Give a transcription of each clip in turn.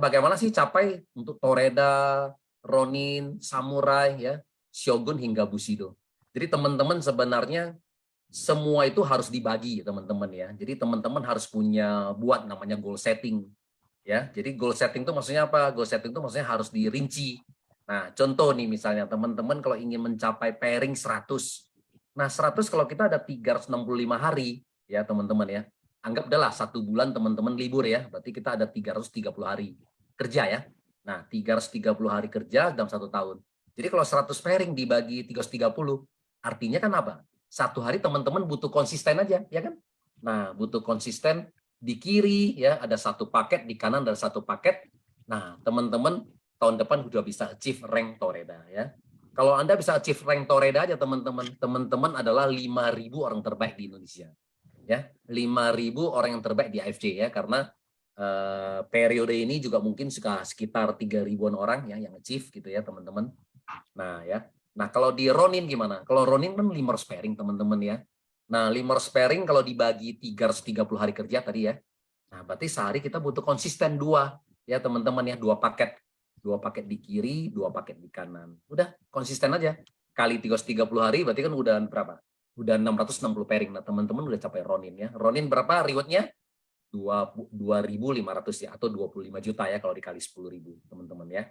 bagaimana sih capai untuk Toreda, Ronin, Samurai, ya, Shogun hingga Bushido. Jadi teman-teman sebenarnya semua itu harus dibagi, teman-teman ya. Jadi teman-teman harus buat namanya goal setting, ya. Jadi goal setting itu maksudnya apa? Goal setting itu maksudnya harus dirinci. Nah, contoh nih misalnya teman-teman kalau ingin mencapai pairing 100. Nah, 100 kalau kita ada 365 hari, ya teman-teman ya. Anggap adalah 1 bulan teman-teman libur ya. Berarti kita ada 330 hari kerja ya. Nah, 330 hari kerja dalam 1 tahun. Jadi kalau 100 pairing dibagi 330, artinya kan apa? 1 hari teman-teman butuh konsisten aja, ya kan? Nah, butuh konsisten di kiri ya, ada 1 paket, di kanan ada 1 paket. Nah, teman-teman tahun depan sudah bisa achieve rank Toreda ya. Kalau Anda bisa achieve rank Toreda aja teman-teman adalah 5.000 orang terbaik di Indonesia. Ya, 5.000 orang yang terbaik di AFC ya, karena periode ini juga mungkin sekitar 3.000-an orang ya yang achieve gitu ya, teman-teman. Nah, ya. Nah, kalau di Ronin gimana? Kalau Ronin kan 500 pairing, teman-teman ya. Nah, 500 pairing kalau dibagi 330 hari kerja tadi ya. Nah, berarti sehari kita butuh konsisten 2 ya, teman-teman ya, 2 paket. 2 paket di kiri, 2 paket di kanan. Udah, konsisten aja. Kali 330 hari berarti kan udah berapa? Udah 660 pairing. Nah, teman-teman udah capai Ronin ya. Ronin berapa rewardnya? 2.500 ya, atau 25 juta ya kalau dikali 10.000, teman-teman ya.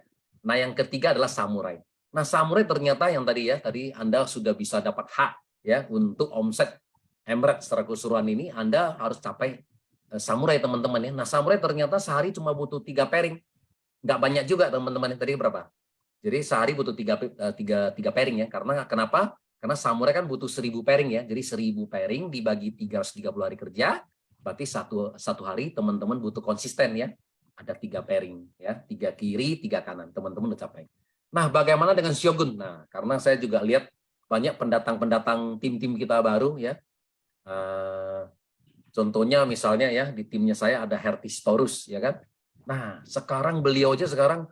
Nah, yang ketiga adalah Samurai. Nah, Samurai ternyata yang tadi ya, tadi Anda sudah bisa dapat hak ya untuk omset Emirates secara keseluruhan ini, Anda harus capai Samurai, teman-teman ya. Nah, Samurai ternyata sehari cuma butuh 3 pairing. Nggak banyak juga, teman-teman. Tadi berapa? Jadi sehari butuh 3 pairing ya. Karena kenapa? Karena Samurai kan butuh 1.000 pairing ya. Jadi 1.000 pairing dibagi 330 hari kerja, berarti satu hari teman-teman butuh konsisten ya. Ada 3 pairing ya, 3 kiri, 3 kanan. Teman-teman udah capai. Nah, bagaimana dengan Shogun? Nah, karena saya juga lihat banyak pendatang-pendatang tim-tim kita baru ya. Contohnya misalnya ya, di timnya saya ada Hertis Taurus ya kan. Nah, sekarang beliau aja sekarang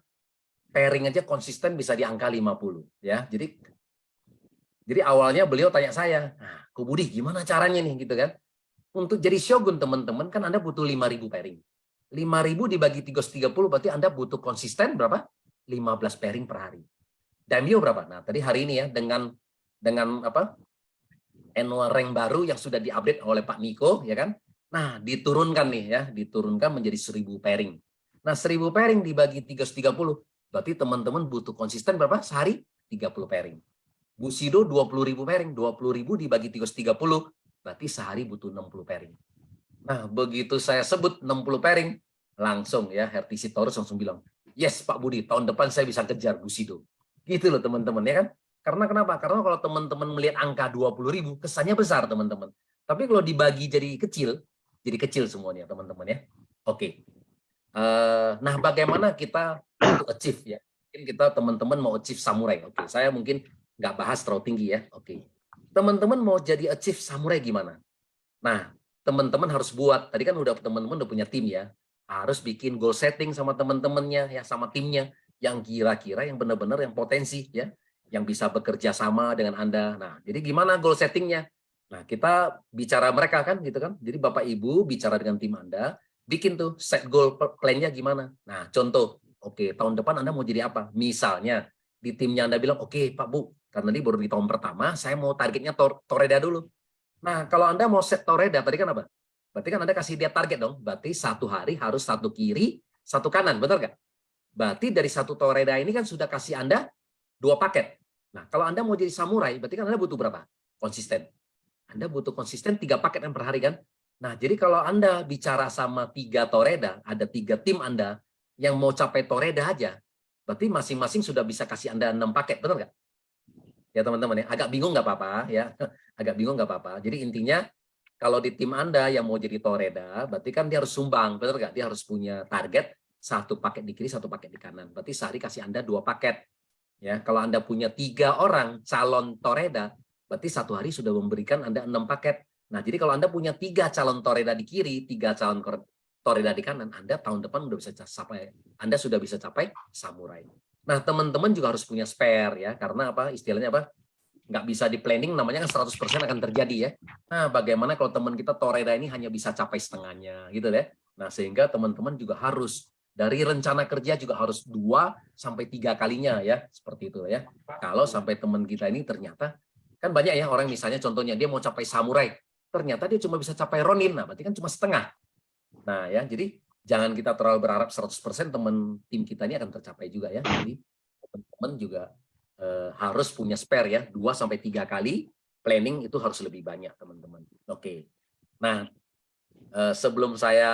pairing aja konsisten bisa di angka 50 ya. Jadi awalnya beliau tanya saya, "Nah, Ko Budi gimana caranya nih?" gitu kan. Untuk jadi Shogun teman-teman kan Anda butuh 5.000 pairing. 5.000 dibagi 330 berarti Anda butuh konsisten berapa? 15 pairing per hari. Daimyo berapa? Nah, tadi hari ini ya dengan apa? Annual rank baru yang sudah diupdate oleh Pak Niko ya kan. Nah, diturunkan nih ya, diturunkan menjadi 1.000 pairing. Nah, 1.000 pairing dibagi 330 berarti teman-teman butuh konsisten berapa? Sehari 30 pairing. Bushido 20.000 pairing, 20.000 dibagi 330 berarti sehari butuh 60 pairing. Nah, begitu saya sebut 60 pairing, langsung ya Hertisi Taurus langsung bilang, "Yes, Pak Budi, tahun depan saya bisa kejar Bushido." Gitu loh, teman-teman ya kan. Karena kenapa? Karena kalau teman-teman melihat angka 20.000, kesannya besar, teman-teman. Tapi kalau dibagi jadi kecil semuanya, teman-teman ya. Oke. Nah, bagaimana kita untuk achieve ya? Mungkin kita teman-teman mau achieve Samurai. Oke, saya mungkin nggak bahas terlalu tinggi ya. Oke. Teman-teman mau jadi achieve Samurai gimana? Nah, teman-teman harus buat, tadi kan teman-teman udah punya tim ya, harus bikin goal setting sama teman-temannya ya, sama timnya yang kira-kira yang benar-benar yang potensi ya, yang bisa bekerja sama dengan Anda. Nah, jadi gimana goal settingnya? Nah, kita bicara mereka kan gitu kan. Jadi Bapak Ibu bicara dengan tim Anda, bikin tuh set goal plan-nya gimana. Nah, contoh, oke, tahun depan Anda mau jadi apa? Misalnya di timnya Anda bilang, "Oke, Pak Bu, karena ini baru di tahun pertama, saya mau targetnya Toreda dulu." Nah, kalau Anda mau set Toreda, tadi kan apa? Berarti kan Anda kasih dia target dong. Berarti 1 hari harus 1 kiri, 1 kanan, benar nggak? Berarti dari 1 Toreda ini kan sudah kasih Anda 2 paket. Nah, kalau Anda mau jadi samurai, berarti kan Anda butuh berapa? Konsisten. Anda butuh konsisten 3 paket yang per hari kan? Nah, jadi kalau Anda bicara sama 3 Toreda, ada 3 tim Anda yang mau capai Toreda aja, berarti masing-masing sudah bisa kasih Anda 6 paket, benar nggak? Ya teman-teman ya, agak bingung nggak apa-apa ya, agak bingung nggak apa-apa. Jadi intinya kalau di tim Anda yang mau jadi Toreda, berarti kan dia harus sumbang, benar nggak? Dia harus punya target 1 paket di kiri, 1 paket di kanan. Berarti sehari kasih Anda 2 paket. Ya, kalau Anda punya 3 orang calon Toreda, berarti 1 hari sudah memberikan Anda 6 paket. Nah, jadi kalau Anda punya 3 calon Toreda di kiri, 3 calon Toreda di kanan, Anda tahun depan udah bisa capai, Anda sudah bisa capai samurai. Nah, teman-teman juga harus punya spare ya, karena apa? Istilahnya apa? Nggak bisa di planning, namanya kan 100% akan terjadi ya. Nah, bagaimana kalau teman kita Toreda ini hanya bisa capai setengahnya gitu deh. Nah, sehingga teman-teman juga harus Dari rencana kerja juga harus 2 sampai 3 kalinya ya, seperti itu ya. Kalau sampai teman kita ini ternyata kan banyak ya orang, misalnya contohnya dia mau capai samurai, ternyata dia cuma bisa capai ronin, nah berarti kan cuma setengah. Nah ya, jadi jangan kita terlalu berharap 100% teman tim kita ini akan tercapai juga ya. Jadi teman-teman juga harus punya spare ya, 2 sampai 3 kali planning itu harus lebih banyak teman-teman. Oke. Nah, sebelum saya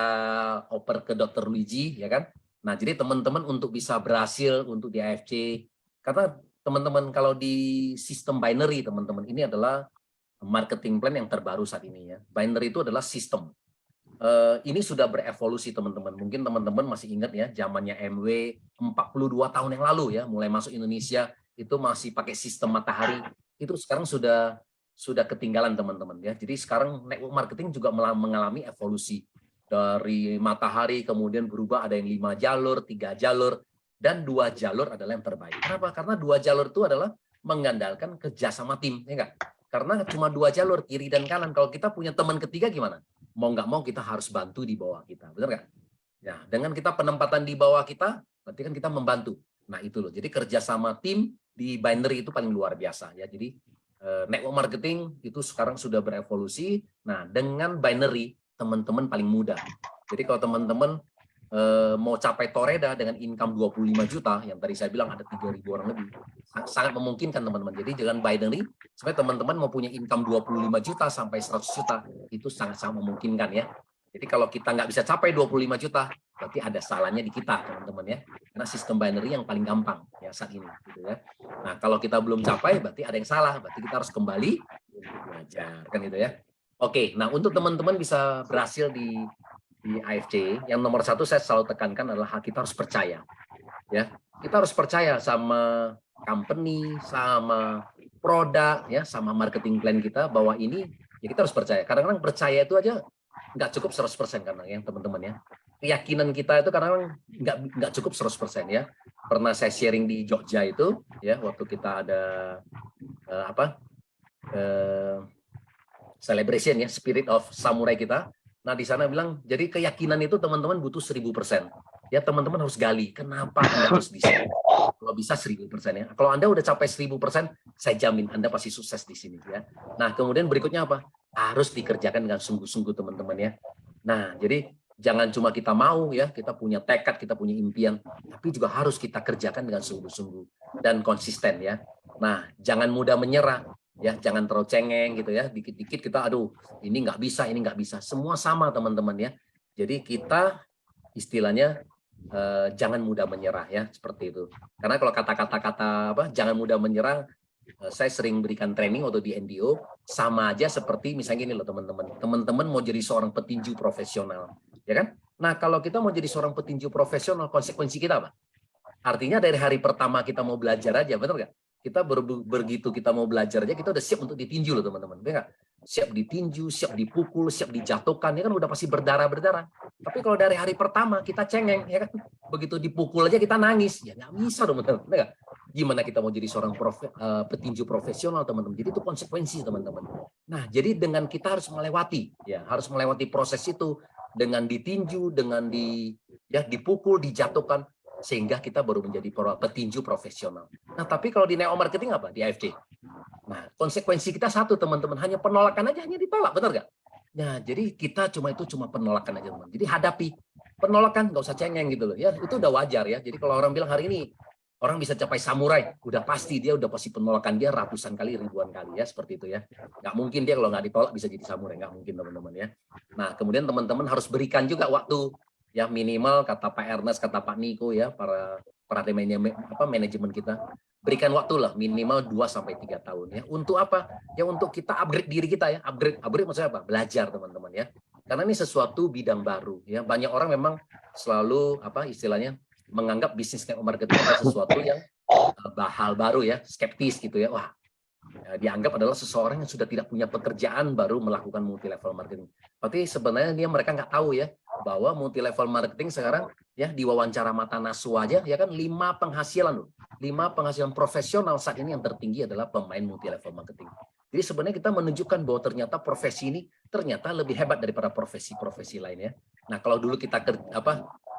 oper ke Dr. Luigi ya kan. Nah, jadi teman-teman untuk bisa berhasil untuk di AFC, karena teman-teman kalau di sistem binary teman-teman, ini adalah marketing plan yang terbaru saat ini ya. Binary itu adalah sistem. Ini sudah berevolusi teman-teman. Mungkin teman-teman masih ingat ya, zamannya MW 42 tahun yang lalu ya, mulai masuk Indonesia itu masih pakai sistem matahari. Itu sekarang sudah ketinggalan teman-teman ya. Jadi sekarang network marketing juga mengalami evolusi. Dari matahari kemudian berubah, ada yang 5 jalur, 3 jalur, dan 2 jalur adalah yang terbaik. Kenapa? Karena 2 jalur itu adalah mengandalkan kerjasama tim, ya enggak? Karena cuma 2 jalur, kiri dan kanan. Kalau kita punya teman ketiga gimana? Mau nggak mau kita harus bantu di bawah kita, benar nggak? Ya, dengan kita penempatan di bawah kita, berarti kan kita membantu. Nah itu loh, jadi kerjasama tim di binary itu paling luar biasa ya. Jadi network marketing itu sekarang sudah berevolusi. Nah dengan binary teman-teman paling mudah. Jadi kalau teman-teman mau capai Toreda dengan income 25 juta, yang tadi saya bilang ada 3.000 orang lebih, sangat memungkinkan teman-teman. Jadi dengan binary, sebenarnya teman-teman mau punya income 25 juta sampai 100 juta, itu sangat-sangat memungkinkan ya. Jadi kalau kita nggak bisa capai 25 juta, berarti ada salahnya di kita teman-teman ya. Karena sistem binary yang paling gampang ya saat ini. Gitu ya. Nah kalau kita belum capai, berarti ada yang salah. Berarti kita harus kembali untuk belajar, kan gitu ya. Oke, nah untuk teman-teman bisa berhasil di AFC, yang nomor 1 saya selalu tekankan adalah kita harus percaya. Ya, kita harus percaya sama company, sama produk, ya, sama marketing plan kita bahwa ini ya kita harus percaya. Kadang-kadang percaya itu aja nggak cukup 100% karena ya teman-teman ya. Keyakinan kita itu kadang-kadang nggak cukup 100% ya. Pernah saya sharing di Jogja itu ya, waktu kita ada celebration ya, Spirit of Samurai kita. Nah di sana bilang, jadi keyakinan itu teman-teman butuh 1000%. Ya teman-teman harus gali, kenapa Anda harus bisa? Kalau bisa 1000% ya. Kalau Anda udah capai 1000%, saya jamin Anda pasti sukses di sini ya. Nah kemudian berikutnya apa? Harus dikerjakan dengan sungguh-sungguh teman-teman ya. Nah jadi jangan cuma kita mau ya, kita punya tekad, kita punya impian, tapi juga harus kita kerjakan dengan sungguh-sungguh dan konsisten ya. Nah jangan mudah menyerah. Ya jangan terlalu cengeng gitu ya, dikit-dikit kita aduh ini nggak bisa, ini nggak bisa, semua sama teman-teman ya. Jadi kita istilahnya jangan mudah menyerah ya, seperti itu. Karena kalau kata-kata jangan mudah menyerah, saya sering berikan training atau di NDO, sama aja seperti misalnya gini loh teman-teman mau jadi seorang petinju profesional ya kan. Nah kalau kita mau jadi seorang petinju profesional, konsekuensi kita apa? Artinya dari hari pertama kita mau belajar aja, betul nggak? Kita begitu kita mau belajar aja, kita udah siap untuk ditinju loh teman-teman. Benar nggak? Siap ditinju, siap dipukul, siap dijatuhkan, ya kan udah pasti berdarah-berdarah. Tapi kalau dari hari pertama kita cengeng, ya kan? Begitu dipukul aja kita nangis, ya nggak bisa dong teman-teman. Benar nggak? Gimana kita mau jadi seorang petinju profesional teman-teman? Jadi itu konsekuensi teman-teman. Nah, jadi dengan kita harus melewati, ya harus melewati proses itu dengan ditinju, dengan dipukul, dijatuhkan, sehingga kita baru menjadi petinju profesional. Nah, tapi kalau di neo marketing apa? Di AFC. Nah, konsekuensi kita satu, teman-teman. Hanya penolakan aja, hanya ditolak, benar nggak? Nah, jadi kita cuma penolakan aja, teman. Jadi hadapi penolakan, nggak usah cengeng gitu loh. Ya, itu udah wajar ya. Jadi kalau orang bilang hari ini orang bisa capai samurai, udah pasti penolakan dia ratusan kali, ribuan kali ya, seperti itu ya. Nggak mungkin dia kalau nggak ditolak bisa jadi samurai, nggak mungkin teman-teman ya. Nah, kemudian teman-teman harus berikan juga waktu. Ya minimal kata Pak Ernest, kata Pak Niko ya, para manajemen kita, berikan waktu lah minimal 2-3 tahun ya. Untuk apa? Ya untuk kita upgrade diri kita ya. Upgrade maksudnya apa? Belajar teman-teman ya. Karena ini sesuatu bidang baru ya. Banyak orang memang selalu istilahnya menganggap bisnis network marketing adalah sesuatu yang hal baru ya, skeptis gitu ya. Wah, dianggap adalah seseorang yang sudah tidak punya pekerjaan baru melakukan multi level marketing. Tapi sebenarnya mereka nggak tahu ya bahwa multi level marketing sekarang ya di wawancara mata Naswa aja ya kan 5 penghasilan loh. 5 penghasilan profesional saat ini yang tertinggi adalah pemain multi level marketing. Jadi sebenarnya kita menunjukkan bahwa ternyata profesi ini ternyata lebih hebat daripada profesi-profesi lainnya. Nah, kalau dulu kita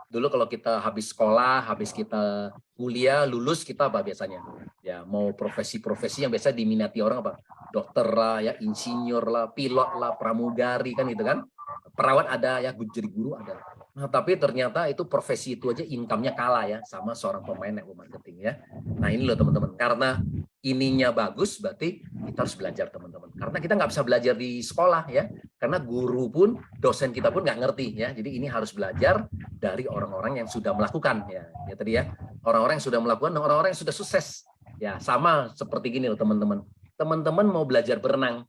Dulu kalau kita habis sekolah, habis kita kuliah, lulus kita apa biasanya? Ya, mau profesi-profesi yang biasa diminati orang apa? Dokter lah, ya, insinyur lah, pilot lah, pramugari kan itu kan. Perawat ada, ya, jadi guru ada. Nah, tapi ternyata itu profesi itu aja income-nya kalah ya sama seorang pemain network marketing ya. Nah, ini loh teman-teman, karena ininya bagus berarti kita harus belajar teman-teman. Karena kita nggak bisa belajar di sekolah ya. Karena guru pun, dosen kita pun nggak ngerti ya. Jadi ini harus belajar dari orang-orang yang sudah melakukan ya tadi ya, orang-orang yang sudah melakukan dan orang-orang yang sudah sukses ya. Sama seperti gini loh teman-teman mau belajar berenang.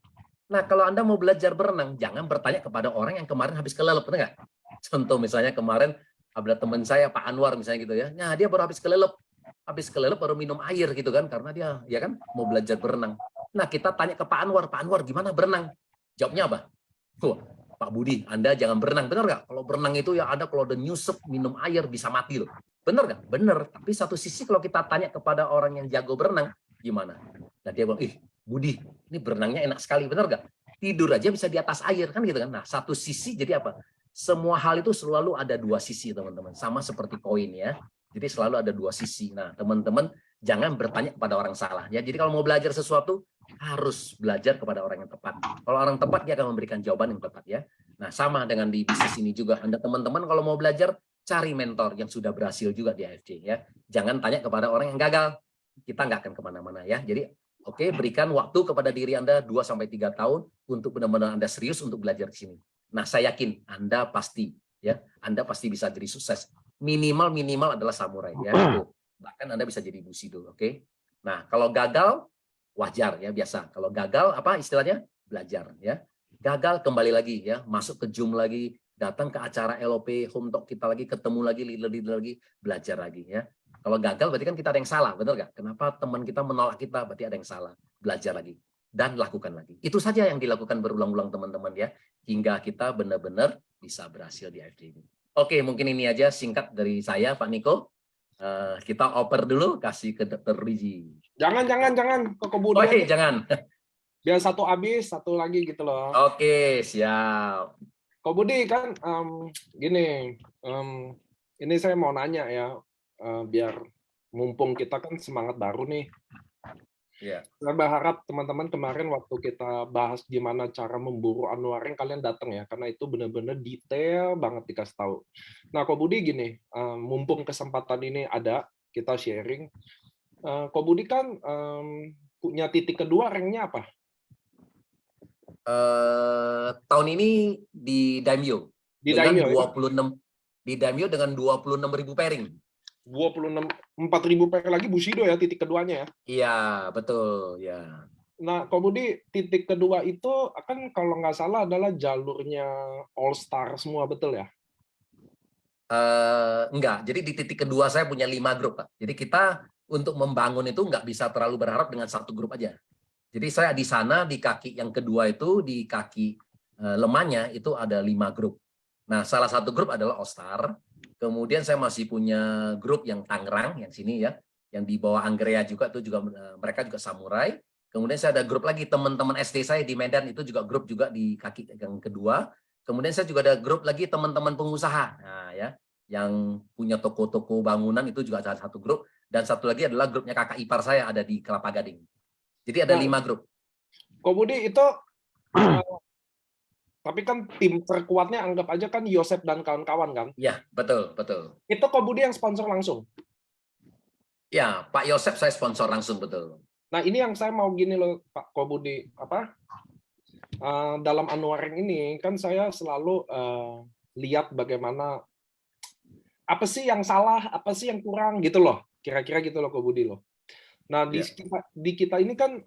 Nah, kalau Anda mau belajar berenang, jangan bertanya kepada orang yang kemarin habis kelelep, benar nggak? Contoh misalnya kemarin ada teman saya Pak Anwar misalnya gitu ya, nah dia baru habis kelelep baru minum air gitu kan, karena dia ya kan mau belajar berenang. Nah, kita tanya ke Pak Anwar gimana berenang? Jawabnya apa? Pak Budi, Anda jangan berenang, benar nggak? Kalau berenang itu ya ada kalau udah nyusep minum air bisa mati loh. Benar nggak? Benar. Tapi satu sisi kalau kita tanya kepada orang yang jago berenang, gimana? Nah dia bilang, Budi, ini berenangnya enak sekali, benar nggak? Tidur aja bisa di atas air kan gitu kan? Nah satu sisi jadi apa? Semua hal itu selalu ada dua sisi teman-teman, sama seperti koin ya. Jadi selalu ada dua sisi. Nah teman-teman jangan bertanya kepada orang salah ya. Jadi kalau mau belajar sesuatu harus belajar kepada orang yang tepat. Kalau orang tepat dia akan memberikan jawaban yang tepat ya. Nah sama dengan di bisnis ini juga. Anda teman-teman kalau mau belajar cari mentor yang sudah berhasil juga di AFC ya. Jangan tanya kepada orang yang gagal. Kita nggak akan kemana-mana ya. Jadi oke, berikan waktu kepada diri Anda 2-3 tahun untuk benar-benar Anda serius untuk belajar di sini. Nah saya yakin Anda pasti ya, Anda pasti bisa jadi sukses. Minimal adalah samurai ya. Itu. Bahkan Anda bisa jadi Bushido, oke? Nah kalau gagal wajar ya, biasa. Kalau gagal apa istilahnya? Belajar ya. Gagal kembali lagi ya, masuk ke Zoom lagi, datang ke acara LOP home talk kita lagi, ketemu lagi leader lagi, belajar lagi ya. Kalau gagal berarti kan kita ada yang salah, benar nggak? Kenapa teman kita menolak kita? Berarti ada yang salah. Belajar lagi dan lakukan lagi. Itu saja yang dilakukan berulang-ulang teman-teman ya, hingga kita benar-benar bisa berhasil di AFD ini. Oke, mungkin ini aja singkat dari saya Pak Niko. Kita oper dulu, kasih ke Dr. Riji. Jangan ke Oh, kemudian. jangan. Biar satu habis, satu lagi gitu loh. Oke, siap. Kok Budi kan gini, ini saya mau nanya ya, biar mumpung kita kan semangat baru nih. Yeah. Saya berharap teman-teman kemarin waktu kita bahas gimana cara memburu Anwaring, kalian datang ya, karena itu benar-benar detail banget dikasih tahu. Nah, Kok Budi gini, mumpung kesempatan ini ada, kita sharing. Kok Budi kan punya titik kedua, ranknya apa? Tahun ini di Daimyo dengan Daimyo, 26 di Daimyo dengan 26.000 pairing. 24.000 pairing lagi Bushido ya, titik keduanya ya. Iya, betul ya. Nah, kemudian titik kedua itu akan kalau nggak salah adalah jalurnya All Star semua, betul ya? Enggak, jadi di titik kedua saya punya 5 grup, Pak. Jadi kita untuk membangun itu nggak bisa terlalu berharap dengan satu grup aja. Jadi saya di sana di kaki yang kedua itu, di kaki lemahnya itu ada 5 grup. Nah, salah satu grup adalah All Star. Kemudian saya masih punya grup yang Tangerang, yang sini ya, yang di bawah Anggrek juga, itu juga mereka juga samurai. Kemudian saya ada grup lagi teman-teman SD saya di Medan, itu juga grup juga di kaki yang kedua. Kemudian saya juga ada grup lagi teman-teman pengusaha, nah ya, yang punya toko-toko bangunan itu juga ada satu grup. Dan satu lagi adalah grupnya kakak ipar saya ada di Kelapa Gading. Jadi ada 5 grup. Kok Budi itu, tapi kan tim terkuatnya anggap aja kan Yosep dan kawan-kawan kan? Ya, betul, betul. Itu Kok Budi yang sponsor langsung? Ya, Pak Yosep saya sponsor langsung, betul. Nah, ini yang saya mau gini loh, Pak Kok Budi, dalam Anwaring ini kan saya selalu lihat bagaimana apa sih yang salah, apa sih yang kurang gitu loh, kira-kira gitu loh Kok Budi loh. Nah, di kita ini kan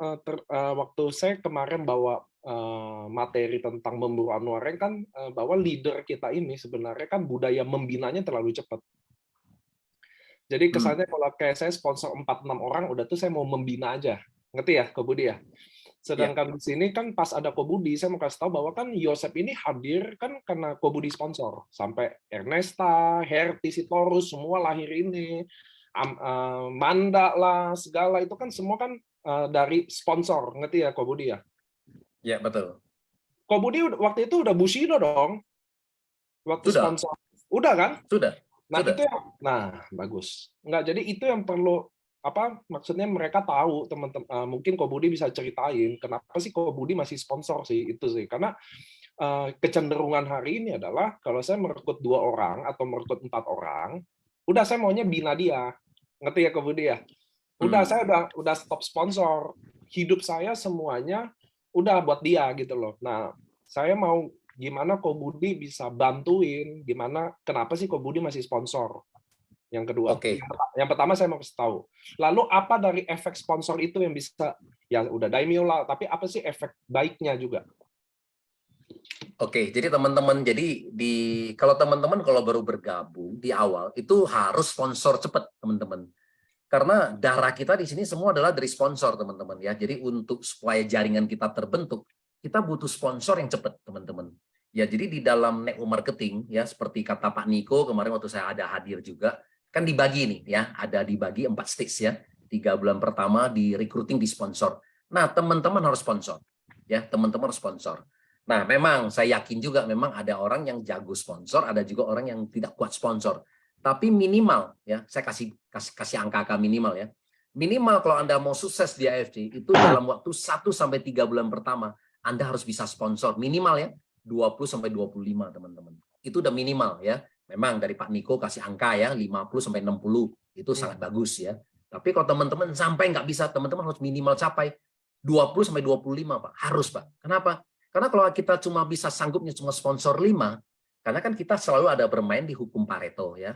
waktu saya kemarin bawa materi tentang memburu Anwaring kan bahwa leader kita ini sebenarnya kan budaya membinanya terlalu cepat. Jadi kesannya kalau kayak saya sponsor 4-6 orang udah tuh saya mau membina aja. Ngerti ya Kok Budi ya? Sedangkan di sini kan pas ada Kok Budi, saya mau kasih tahu bahwa kan Yosep ini hadir kan karena Kok Budi sponsor. Sampai Ernesta, Herti Sitorus semua lahir ini. Manda lah, segala itu kan semua kan dari sponsor. Ngerti ya Kok Budi ya? Ya, betul. Kok Budi waktu itu udah Bushido dong? Waktu Sudah. sponsor. Udah kan? Sudah. Nah, Sudah. itu yang bagus. Enggak, jadi itu yang perlu maksudnya mereka tahu teman-teman mungkin Ko Budi bisa ceritain kenapa sih Ko Budi masih sponsor sih itu sih. Karena kecenderungan hari ini adalah kalau saya merekrut 2 orang atau merekrut 4 orang, udah saya maunya bina dia. Ngerti ya Ko Budi ya? Udah saya udah stop sponsor. Hidup saya semuanya udah buat dia gitu loh. Nah, saya mau gimana Ko Budi bisa bantuin, kenapa sih Ko Budi masih sponsor? Yang kedua. Oke. Yang pertama saya mau kasih tahu. Lalu apa dari efek sponsor itu yang bisa, ya udah daimyo lah, tapi apa sih efek baiknya juga? Oke, jadi teman-teman, kalau teman-teman kalau baru bergabung di awal itu harus sponsor cepat, teman-teman. Karena darah kita di sini semua adalah dari sponsor, teman-teman ya. Jadi untuk supaya jaringan kita terbentuk, kita butuh sponsor yang cepat, teman-teman. Ya, jadi di dalam network marketing ya, seperti kata Pak Niko kemarin waktu saya ada hadir juga, kan dibagi nih ya, ada dibagi 4 stage ya. 3 bulan pertama di recruiting, di sponsor. Nah, teman-teman harus sponsor. Ya, teman-teman harus sponsor. Nah, memang saya yakin juga memang ada orang yang jago sponsor, ada juga orang yang tidak kuat sponsor. Tapi minimal ya, saya kasih angka minimal ya. Minimal kalau Anda mau sukses di AFC itu dalam waktu 1 sampai 3 bulan pertama Anda harus bisa sponsor minimal ya 20 sampai 25 teman-teman. Itu udah minimal ya. Memang dari Pak Niko kasih angka ya 50 sampai 60 itu sangat bagus ya. Tapi kalau teman-teman sampai nggak bisa, teman-teman harus minimal capai 20 sampai 25 Pak. Harus Pak. Kenapa? Karena kalau kita cuma bisa sanggupnya cuma sponsor 5, karena kan kita selalu ada bermain di hukum Pareto ya.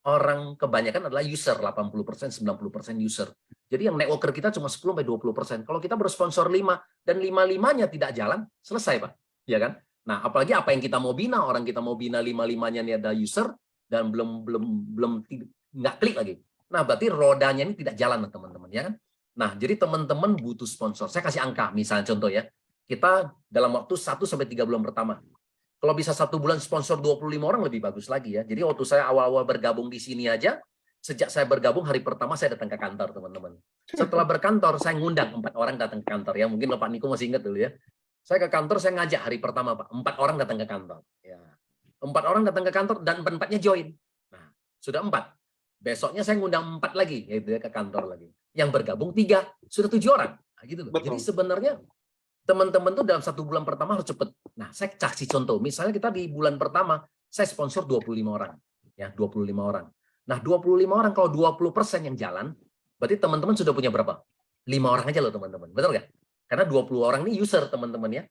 Orang kebanyakan adalah user, 80%, 90% user. Jadi yang networker kita cuma 10 sampai 20%. Kalau kita bersponsor 5 dan 5-5-nya tidak jalan, selesai Pak. Ya kan? Nah, apalagi apa yang kita mau bina, orang kita mau bina 5-5-nya ini ada user dan belum nggak klik lagi. Nah, berarti rodanya ini tidak jalan teman-teman ya kan? Nah, jadi teman-teman butuh sponsor. Saya kasih angka misalnya contoh ya. Kita dalam waktu 1 sampai 3 bulan pertama. Kalau bisa 1 bulan sponsor 25 orang lebih bagus lagi ya. Jadi waktu saya awal-awal bergabung di sini aja, sejak saya bergabung hari pertama saya datang ke kantor, teman-teman. Setelah berkantor, saya ngundang 4 orang datang ke kantor ya. Mungkin Pak Niko masih ingat dulu ya. Saya ke kantor, saya ngajak hari pertama Pak, 4 orang datang ke kantor. Ya. 4 orang datang ke kantor dan 4-nya join. Nah, sudah 4. Besoknya saya ngundang 4 lagi, yaitu ya, ke kantor lagi. Yang bergabung 3, sudah 7 orang. Nah, gitu loh. Jadi sebenarnya teman-teman tuh dalam 1 bulan pertama harus cepat. Nah, saya kasih contoh. Misalnya kita di bulan pertama, saya sponsor 25 orang. Ya, 25 orang. Nah, 25 orang, kalau 20% yang jalan, berarti teman-teman sudah punya berapa? 5 orang aja loh, teman-teman. Betul nggak? Karena 20 orang ini user, teman-teman ya.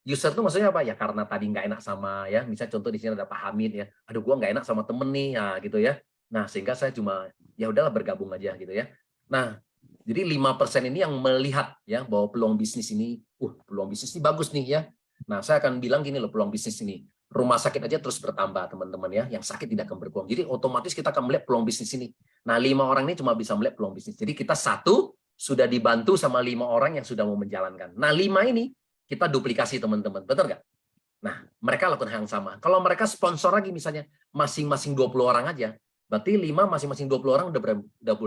User tuh maksudnya apa? Ya karena tadi nggak enak sama, ya. Misalnya contoh di sini ada Pak Hamid ya. Aduh, gua nggak enak sama temen nih, ya gitu ya. Nah, sehingga saya cuma, ya udahlah bergabung aja gitu ya. Nah, jadi 5% ini yang melihat ya bahwa peluang bisnis ini, peluang bisnis ini bagus nih ya. Nah, saya akan bilang gini loh peluang bisnis ini. Rumah sakit aja terus bertambah teman-teman ya, yang sakit tidak akan berkurang. Jadi otomatis kita akan melihat peluang bisnis ini. Nah, 5 orang ini cuma bisa melihat peluang bisnis. Jadi kita sudah dibantu sama 5 orang yang sudah mau menjalankan. Nah, 5 ini kita duplikasi teman-teman, betul nggak? Nah, mereka lakukan hal yang sama. Kalau mereka sponsor lagi misalnya masing-masing 20 orang aja, berarti 5 masing-masing 20 orang udah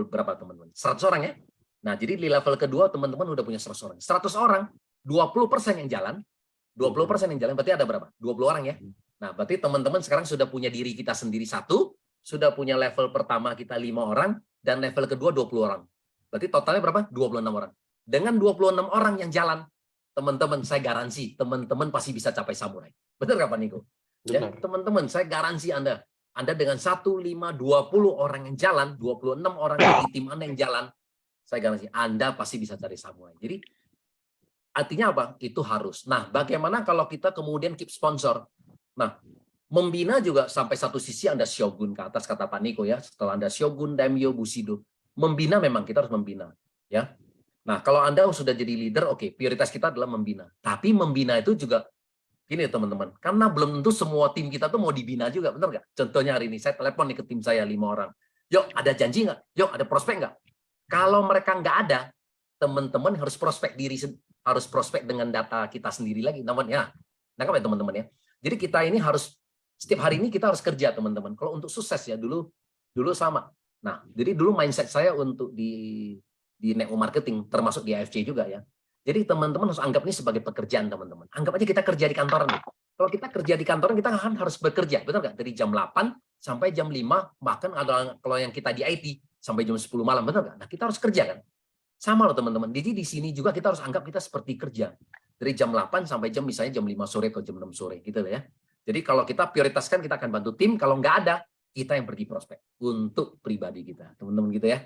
berapa teman-teman? 100 orang ya? Nah, jadi di level kedua teman-teman udah punya 100 orang. 100 orang, 20% yang jalan, 20% yang jalan berarti ada berapa? 20 orang ya. Nah, berarti teman-teman sekarang sudah punya diri kita sendiri 1, sudah punya level pertama kita 5 orang, dan level kedua 20 orang. Berarti totalnya berapa? 26 orang. Dengan 26 orang yang jalan, teman-teman saya garansi, teman-teman pasti bisa capai samurai. Betul nggak Pak Niko? Ya, teman-teman saya garansi Anda dengan 1, 5, 20 orang yang jalan, 26 orang di tim Anda yang jalan, saya garansi Anda pasti bisa cari samurai. Jadi artinya apa? Itu harus. Nah, bagaimana kalau kita kemudian keep sponsor? Nah, membina juga sampai satu sisi Anda shogun ke atas kata Pak Niko ya. Setelah Anda shogun, daimyo, bushido, membina memang kita harus membina, ya. Nah, kalau Anda sudah jadi leader, oke, prioritas kita adalah membina. Tapi membina itu juga gini teman-teman, karena belum tentu semua tim kita tuh mau dibina juga, benar nggak? Contohnya hari ini saya telepon nih ke tim saya 5 orang. Yuk, ada janji nggak? Yuk, ada prospek nggak? Kalau mereka nggak ada, teman-teman harus prospek dengan data kita sendiri lagi. Namanya, nangkap ya teman-teman ya. Jadi kita ini harus setiap hari ini kita harus kerja teman-teman. Kalau untuk sukses ya dulu sama. Nah, jadi dulu mindset saya untuk di network marketing termasuk di AFC juga ya. Jadi teman-teman harus anggap ini sebagai pekerjaan teman-teman. Anggap aja kita kerja di kantoran. Kalau kita kerja di kantoran kita harus bekerja, betul nggak? Dari jam 8 sampai jam 5, bahkan ada kalau yang kita di IT sampai jam 10 malam, benar nggak? Nah, kita harus kerja kan? Sama loh teman-teman. Jadi di sini juga kita harus anggap kita seperti kerja. Dari jam 8 sampai misalnya jam 5 sore atau jam 6 sore gitu ya. Jadi kalau kita prioritaskan, kita akan bantu tim. Kalau nggak ada, kita yang pergi prospek untuk pribadi kita, teman-teman gitu ya.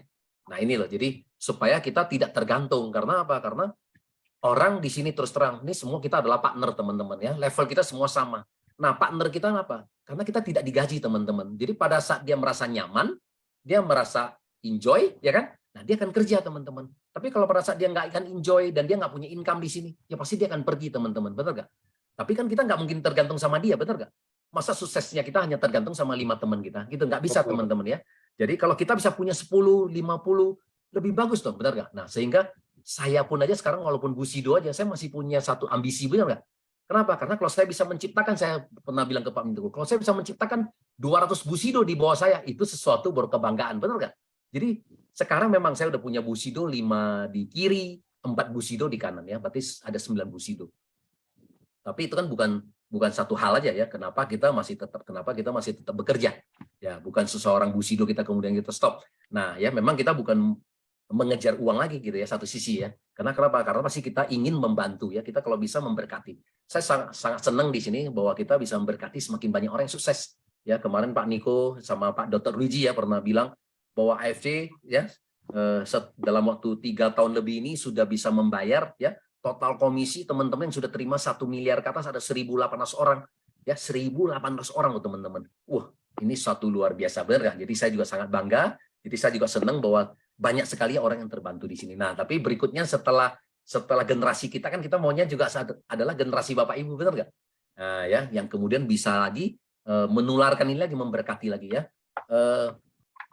Nah ini loh, jadi supaya kita tidak tergantung. Karena apa? Karena orang di sini terus terang, ini semua kita adalah partner teman-teman ya. Level kita semua sama. Nah partner kita apa? Karena kita tidak digaji teman-teman. Jadi pada saat dia merasa nyaman, dia merasa enjoy, ya kan? Nah dia akan kerja teman-teman. Tapi kalau pada saat dia nggak akan enjoy dan dia nggak punya income di sini, ya pasti dia akan pergi teman-teman, benar nggak? Tapi kan kita nggak mungkin tergantung sama dia, benar nggak? Masa suksesnya kita hanya tergantung sama 5 teman kita, gitu nggak bisa Betul. teman-teman ya. Jadi kalau kita bisa punya 10, 50, lebih bagus dong, benar nggak? Nah sehingga saya pun aja sekarang walaupun Busido aja, saya masih punya satu ambisi, benar nggak? Kenapa? Karena kalau saya bisa menciptakan, saya pernah bilang ke Pak Menteri, kalau saya bisa menciptakan 200 Busido di bawah saya, itu sesuatu berkebanggaan, benar nggak? Jadi sekarang memang saya udah punya Busido 5 di kiri, 4 Busido di kanan ya, berarti ada 9 Busido. Tapi itu kan bukan satu hal aja ya, kenapa kita masih tetap bekerja. Ya, bukan seseorang Busido kita kemudian kita stop. Nah, ya memang kita bukan mengejar uang lagi gitu ya, satu sisi ya. Karena kenapa? Karena pasti kita ingin membantu ya, kita kalau bisa memberkati. Saya sangat senang di sini bahwa kita bisa memberkati semakin banyak orang yang sukses. Ya, kemarin Pak Niko sama Pak Dr. Luigi ya pernah bilang bahwa AFC ya dalam waktu 3 tahun lebih ini sudah bisa membayar ya total komisi teman-teman yang sudah terima 1 miliar ke atas ada 1.800 orang ya, 1.800 orang loh teman-teman. Wah, ini satu luar biasa benar. Jadi saya juga sangat bangga. Jadi saya juga senang bahwa banyak sekali orang yang terbantu di sini. Nah, tapi berikutnya setelah generasi kita kan kita maunya juga adalah generasi Bapak Ibu, benar nggak? Nah, ya, yang kemudian bisa lagi menularkan ini lagi, memberkati lagi ya.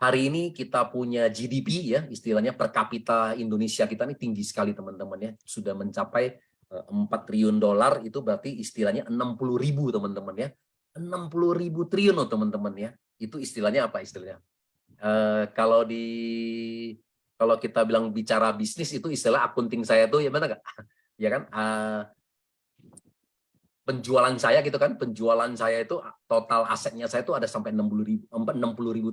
Hari ini kita punya GDP ya, istilahnya per kapita Indonesia kita ini tinggi sekali teman-teman ya, sudah mencapai 4 triliun dolar, itu berarti istilahnya 60.000 teman-teman ya, 60.000 triliun loh teman-teman ya, itu istilahnya apa istilahnya? Kalau kita bilang bicara bisnis itu istilah akunting saya tuh ya benar nggak? Ya kan? Penjualan saya gitu kan, penjualan saya itu total asetnya saya itu ada sampai 60.000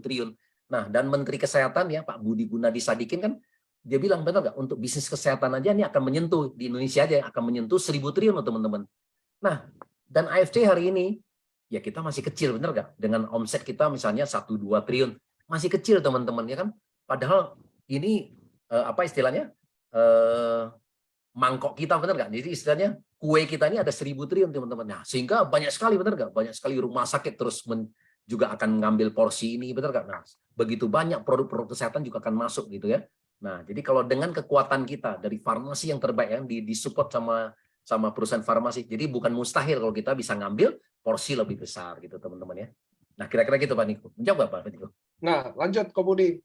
triliun. Nah, dan Menteri Kesehatan ya Pak Budi Gunadi Sadikin kan dia bilang benar nggak, untuk bisnis kesehatan aja ini akan menyentuh di Indonesia aja akan menyentuh 1.000 triliun loh teman-teman. Nah, dan AFC hari ini ya kita masih kecil, benar nggak? Dengan omset kita misalnya 1-2 triliun masih kecil teman-teman ya kan. Padahal ini apa istilahnya mangkok kita, benar nggak? Jadi istilahnya kue kita ini ada 1.000 triliun teman-teman. Nah, sehingga banyak sekali, benar nggak? Banyak sekali rumah sakit terus juga akan ngambil porsi ini, benar nggak? Nah, begitu banyak produk-produk kesehatan juga akan masuk gitu ya. Nah, jadi kalau dengan kekuatan kita dari farmasi yang terbaik yang disupport sama perusahaan farmasi, jadi bukan mustahil kalau kita bisa ngambil porsi lebih besar gitu teman-teman ya. Nah, kira-kira gitu Pak Niko. Menjawab Pak Niko? Nah, lanjut Ko Budi.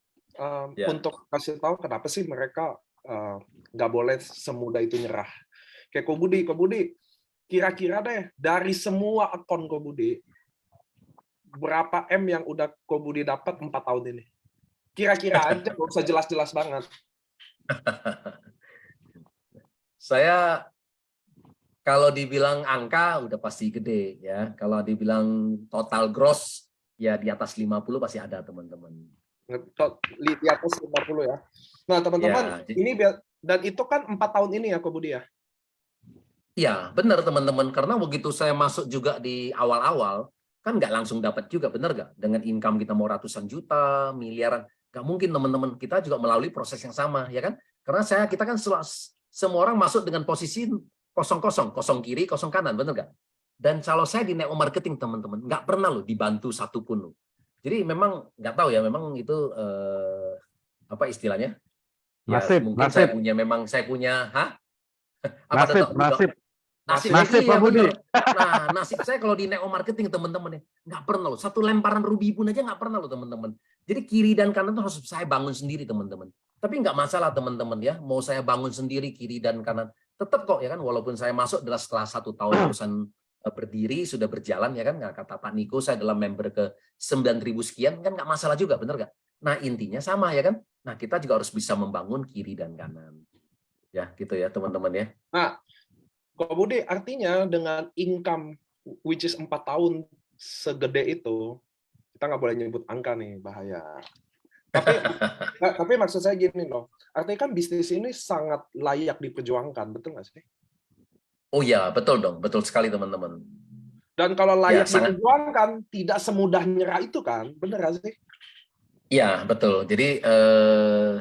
Ya. Untuk kasih tahu kenapa sih mereka nggak boleh semudah itu nyerah. Kayak Ko Budi, kira-kira deh dari semua akun Ko Budi, berapa M yang udah Ko Budi dapat 4 tahun ini? Kira-kira aja, nggak usah jelas-jelas banget. Saya kalau dibilang angka udah pasti gede ya. Kalau dibilang total gross ya di atas 50 pasti ada teman-teman. Di atas 50 ya. Nah, teman-teman, Ya, ini dan itu kan 4 tahun ini ya Ko Budi ya? iya, benar teman-teman. Karena begitu saya masuk juga di awal-awal, kan nggak langsung dapat juga, benar nggak? Dengan income kita mau ratusan juta, miliaran, nggak mungkin teman-teman. Kita juga melalui proses yang sama, ya kan? Karena kita kan semua orang masuk dengan posisi kosong-kosong, kosong kiri, kosong kanan, benar nggak? Dan kalau saya di network marketing teman-teman, nggak pernah loh dibantu satupun loh. Jadi memang nggak tahu ya, memang itu apa istilahnya? Ya mungkin saya punya, apa Nasib iya Pak Budi. bener. Nah, nasib saya kalau di neo marketing teman-teman ya, nggak pernah loh. Satu lemparan rubi pun aja nggak pernah loh teman-teman. Jadi kiri dan kanan tuh harus saya bangun sendiri teman-teman. Tapi nggak masalah teman-teman ya, mau saya bangun sendiri kiri dan kanan, tetap kok ya kan. Walaupun saya masuk setelah 1 tahun perusahaan berdiri sudah berjalan ya kan. Nggak kata Pak Niko saya adalah member ke 9.000 sekian kan nggak masalah juga, bener nggak? Nah intinya sama ya kan. Nah kita juga harus bisa membangun kiri dan kanan. Ya gitu ya teman-teman ya. Nah, Ko Budi, artinya dengan income which is 4 tahun segede itu, Kita nggak boleh nyebut angka nih, bahaya. Tapi maksud saya gini loh, artinya kan bisnis ini sangat layak diperjuangkan, betul nggak sih? Oh ya, betul dong, betul sekali teman-teman. Dan kalau Ya, layak diperjuangkan, tidak semudah nyerah itu kan, bener nggak sih? Ya, betul. Jadi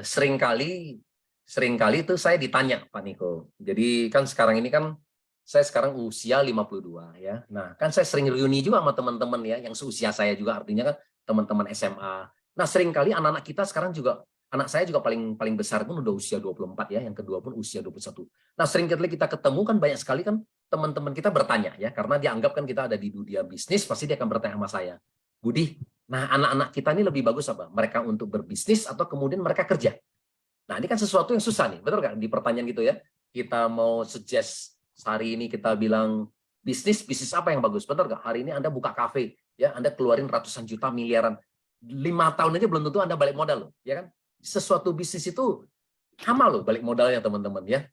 seringkali itu saya ditanya, Pak Niko. Jadi kan sekarang ini kan saya sekarang usia 52 ya. Nah, kan saya sering reuni juga sama teman-teman ya yang seusia saya juga, artinya kan teman-teman SMA. Nah, seringkali anak-anak kita sekarang juga, anak saya juga paling paling besar pun udah usia 24 ya, yang kedua pun usia 21. Nah, seringkali kita ketemu kan banyak sekali kan teman-teman kita bertanya ya, karena dianggap kan kita ada di dunia bisnis, pasti dia akan bertanya sama saya, Budi, nah anak-anak kita ini lebih bagus apa? Mereka untuk berbisnis atau kemudian mereka kerja? Nah, ini kan sesuatu yang susah nih, betul kan? Di pertanyaan gitu ya. Kita mau suggest hari ini kita bilang bisnis apa yang bagus? Betul nggak? Hari ini Anda buka kafe, ya Anda keluarin ratusan juta, miliaran. 5 tahun aja belum tentu Anda balik modal loh, ya kan? Sesuatu bisnis itu sama loh balik modalnya teman-teman ya.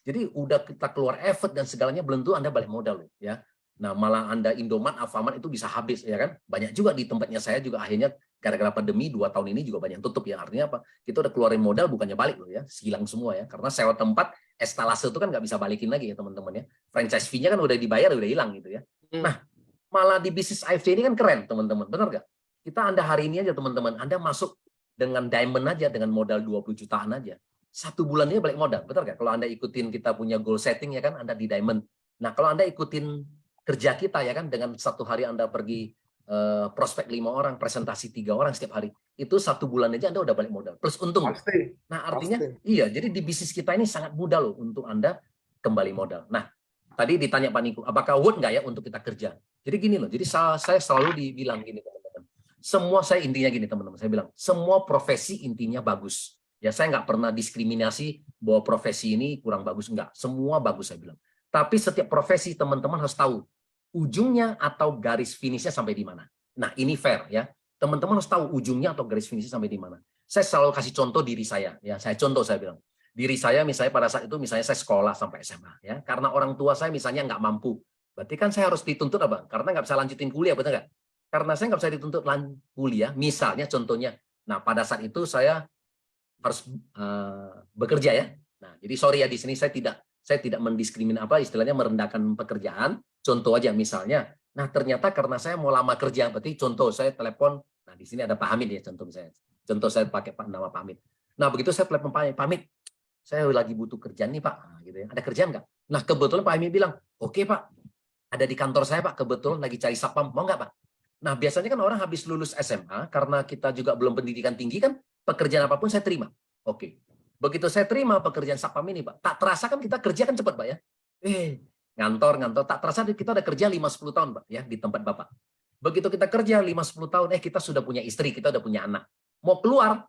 Jadi udah kita keluar effort dan segalanya belum tentu Anda balik modal loh, ya. Nah, malah Anda Indomaret, Alfamart itu bisa habis, ya kan? Banyak juga di tempatnya saya juga akhirnya gara-gara pandemi 2 tahun ini juga banyak yang tutup ya. Artinya apa? Kita udah keluarin modal bukannya balik loh ya, hilang semua ya. Karena sewa tempat, estalase itu kan nggak bisa balikin lagi ya teman-teman ya. Franchise fee-nya kan udah dibayar, udah hilang gitu ya. Nah, malah di bisnis AFC ini kan keren teman-teman, benar nggak? Kita Anda hari ini aja teman-teman, Anda masuk dengan diamond aja, dengan modal 20 jutaan aja. 1 bulan ini balik modal, betul nggak? Kalau Anda ikutin kita punya goal setting ya kan, Anda di diamond. Nah, kalau Anda ikutin kerja kita ya kan, dengan 1 hari Anda pergi prospek 5 orang, presentasi 3 orang setiap hari, itu 1 bulan aja Anda udah balik modal plus untung. Pasti. Nah, artinya Pasti. iya, jadi di bisnis kita ini sangat mudah loh untuk Anda kembali modal. Nah, tadi ditanya Pak Niko, apakah worth nggak ya untuk kita kerja? Jadi gini loh, jadi saya selalu dibilang gini teman-teman, semua saya intinya gini teman-teman, saya bilang semua profesi intinya bagus. Ya, saya nggak pernah diskriminasi bahwa profesi ini kurang bagus, enggak. Semua bagus saya bilang. Tapi setiap profesi teman-teman harus tahu ujungnya atau garis finishnya sampai di mana. Nah, ini fair ya. Teman-teman harus tahu ujungnya atau garis finishnya sampai di mana. Saya selalu kasih contoh diri saya ya. Saya bilang. Diri saya misalnya pada saat itu misalnya saya sekolah sampai SMA ya. Karena orang tua saya misalnya nggak mampu. Berarti kan saya harus dituntut apa? Karena nggak bisa lanjutin kuliah, betul nggak? Karena saya nggak bisa dituntut kuliah, misalnya contohnya. Nah, pada saat itu saya harus bekerja ya. Nah, jadi sorry ya di sini saya tidak mendiskriminasi apa istilahnya merendahkan pekerjaan. Contoh aja misalnya, nah ternyata karena saya mau lama kerja, berarti contoh saya telepon, nah di sini ada Pak Hamid ya contoh saya. Contoh saya pakai nama Pak Hamid. Nah begitu saya telepon Pak Hamid, saya lagi butuh kerjaan nih Pak, nah, gitu ya. Ada kerjaan nggak? Nah kebetulan Pak Hamid bilang, oke Pak, ada di kantor saya Pak, kebetulan lagi cari satpam, mau nggak Pak? Nah biasanya kan orang habis lulus SMA, karena kita juga belum pendidikan tinggi kan, pekerjaan apapun saya terima. Oke. Begitu saya terima pekerjaan satpam ini Pak, tak terasa kan kita kerja kan cepat Pak ya. Ngantor, tak terasa kita udah kerja 5-10 tahun Pak ya di tempat Bapak. Begitu kita kerja 5-10 tahun, kita sudah punya istri, kita udah punya anak. Mau keluar,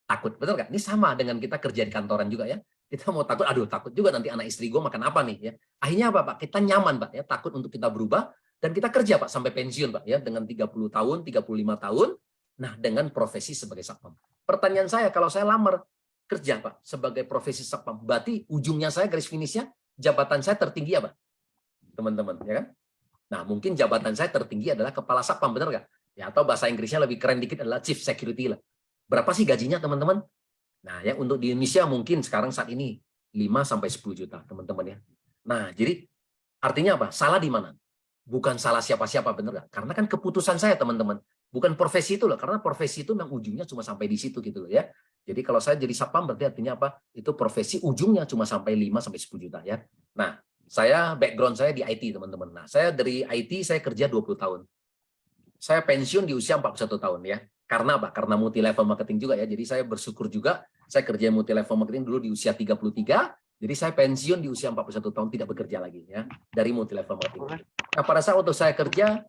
takut, betul nggak? Ini sama dengan kita kerja di kantoran juga ya. Kita mau takut, aduh takut juga nanti anak istri gue makan apa nih ya. Akhirnya apa Pak? Kita nyaman Pak ya, takut untuk kita berubah dan kita kerja Pak sampai pensiun Pak ya dengan 30 tahun, 35 tahun. Nah, dengan profesi sebagai satpam. Pertanyaan saya, kalau saya lamar kerja Pak sebagai profesi satpam, berarti ujungnya saya garis finishnya jabatan saya tertinggi apa? Teman-teman, ya kan? Nah, mungkin jabatan saya tertinggi adalah kepala satpam, benar nggak? Ya, atau bahasa Inggrisnya lebih keren dikit adalah chief security lah. Berapa sih gajinya, teman-teman? Nah, ya untuk di Indonesia mungkin sekarang saat ini 5-10 juta, teman-teman ya. Nah, jadi artinya apa? Salah di mana? Bukan salah siapa-siapa, benar nggak? Karena kan keputusan saya, teman-teman. Bukan profesi itu loh, karena profesi itu memang ujungnya cuma sampai di situ gitu loh ya. Jadi kalau saya jadi satpam berarti artinya apa? Itu profesi ujungnya cuma sampai 5-10 juta ya. Nah, saya background saya di IT teman-teman. Nah, saya dari IT saya kerja 20 tahun. Saya pensiun di usia 41 tahun ya. Karena apa? Karena multi level marketing juga ya. Jadi saya bersyukur juga saya kerja multi level marketing dulu di usia 33. Jadi saya pensiun di usia 41 tahun tidak bekerja lagi ya dari multi level marketing. Nah, pada saat waktu saya kerja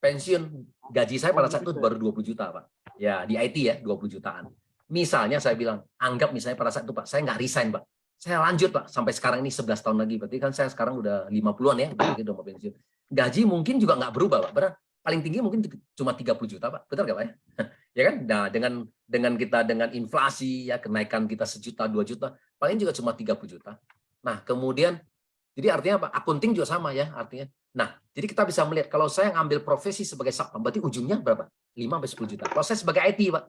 pensiun, gaji saya pada saat itu baru 20 juta Pak. Ya, di IT ya 20 jutaan. Misalnya saya bilang, anggap misalnya pada saat itu Pak, saya nggak resign Pak. Saya lanjut Pak, sampai sekarang ini 11 tahun lagi. Berarti kan saya sekarang udah 50-an ya, udah mau pensiun. Gaji mungkin juga nggak berubah Pak. Benar? Paling tinggi mungkin cuma 30 juta Pak. Betul nggak Pak? Ya kan? Nah, dengan kita dengan inflasi ya kenaikan kita 1 juta 2 juta, paling juga cuma 30 juta. Nah, kemudian jadi artinya apa? Akunting juga sama ya artinya. Nah, Jadi kita bisa melihat kalau saya ngambil profesi sebagai satpam, berarti ujungnya berapa? 5-10 juta. Kalau saya sebagai IT, Pak,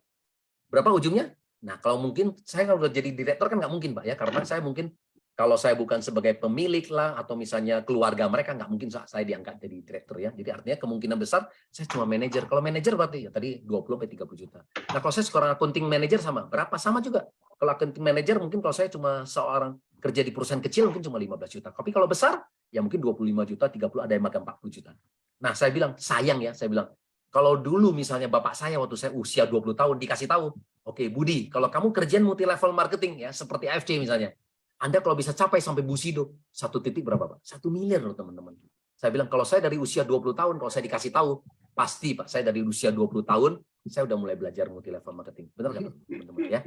berapa ujungnya? Nah, kalau mungkin saya kalau udah jadi direktur kan nggak mungkin, Pak, ya, karena saya mungkin kalau saya bukan sebagai pemilik lah atau misalnya keluarga mereka nggak mungkin saya diangkat jadi direktur ya. Jadi artinya kemungkinan besar saya cuma manajer. Kalau manajer berarti ya tadi 20-30 juta. Nah, kalau saya seorang accounting manager sama berapa? Sama juga. Kalau accounting manager mungkin kalau saya cuma seorang kerja di perusahaan kecil mungkin cuma 15 juta. Tapi kalau besar ya mungkin 25 juta, 30, ada yang magang 40 juta. Nah, saya bilang sayang ya, saya bilang kalau dulu misalnya bapak saya waktu saya usia 20 tahun dikasih tahu, oke Budi, kalau kamu kerjaan multi level marketing ya seperti AFC misalnya, Anda kalau bisa capai sampai Busido, 1 titik berapa, Pak? 1 miliar loh, teman-teman. Saya bilang, kalau saya dari usia 20 tahun, kalau saya dikasih tahu, pasti, Pak, saya dari usia 20 tahun, saya udah mulai belajar multi-level marketing. Benar nggak, teman-teman? Ya.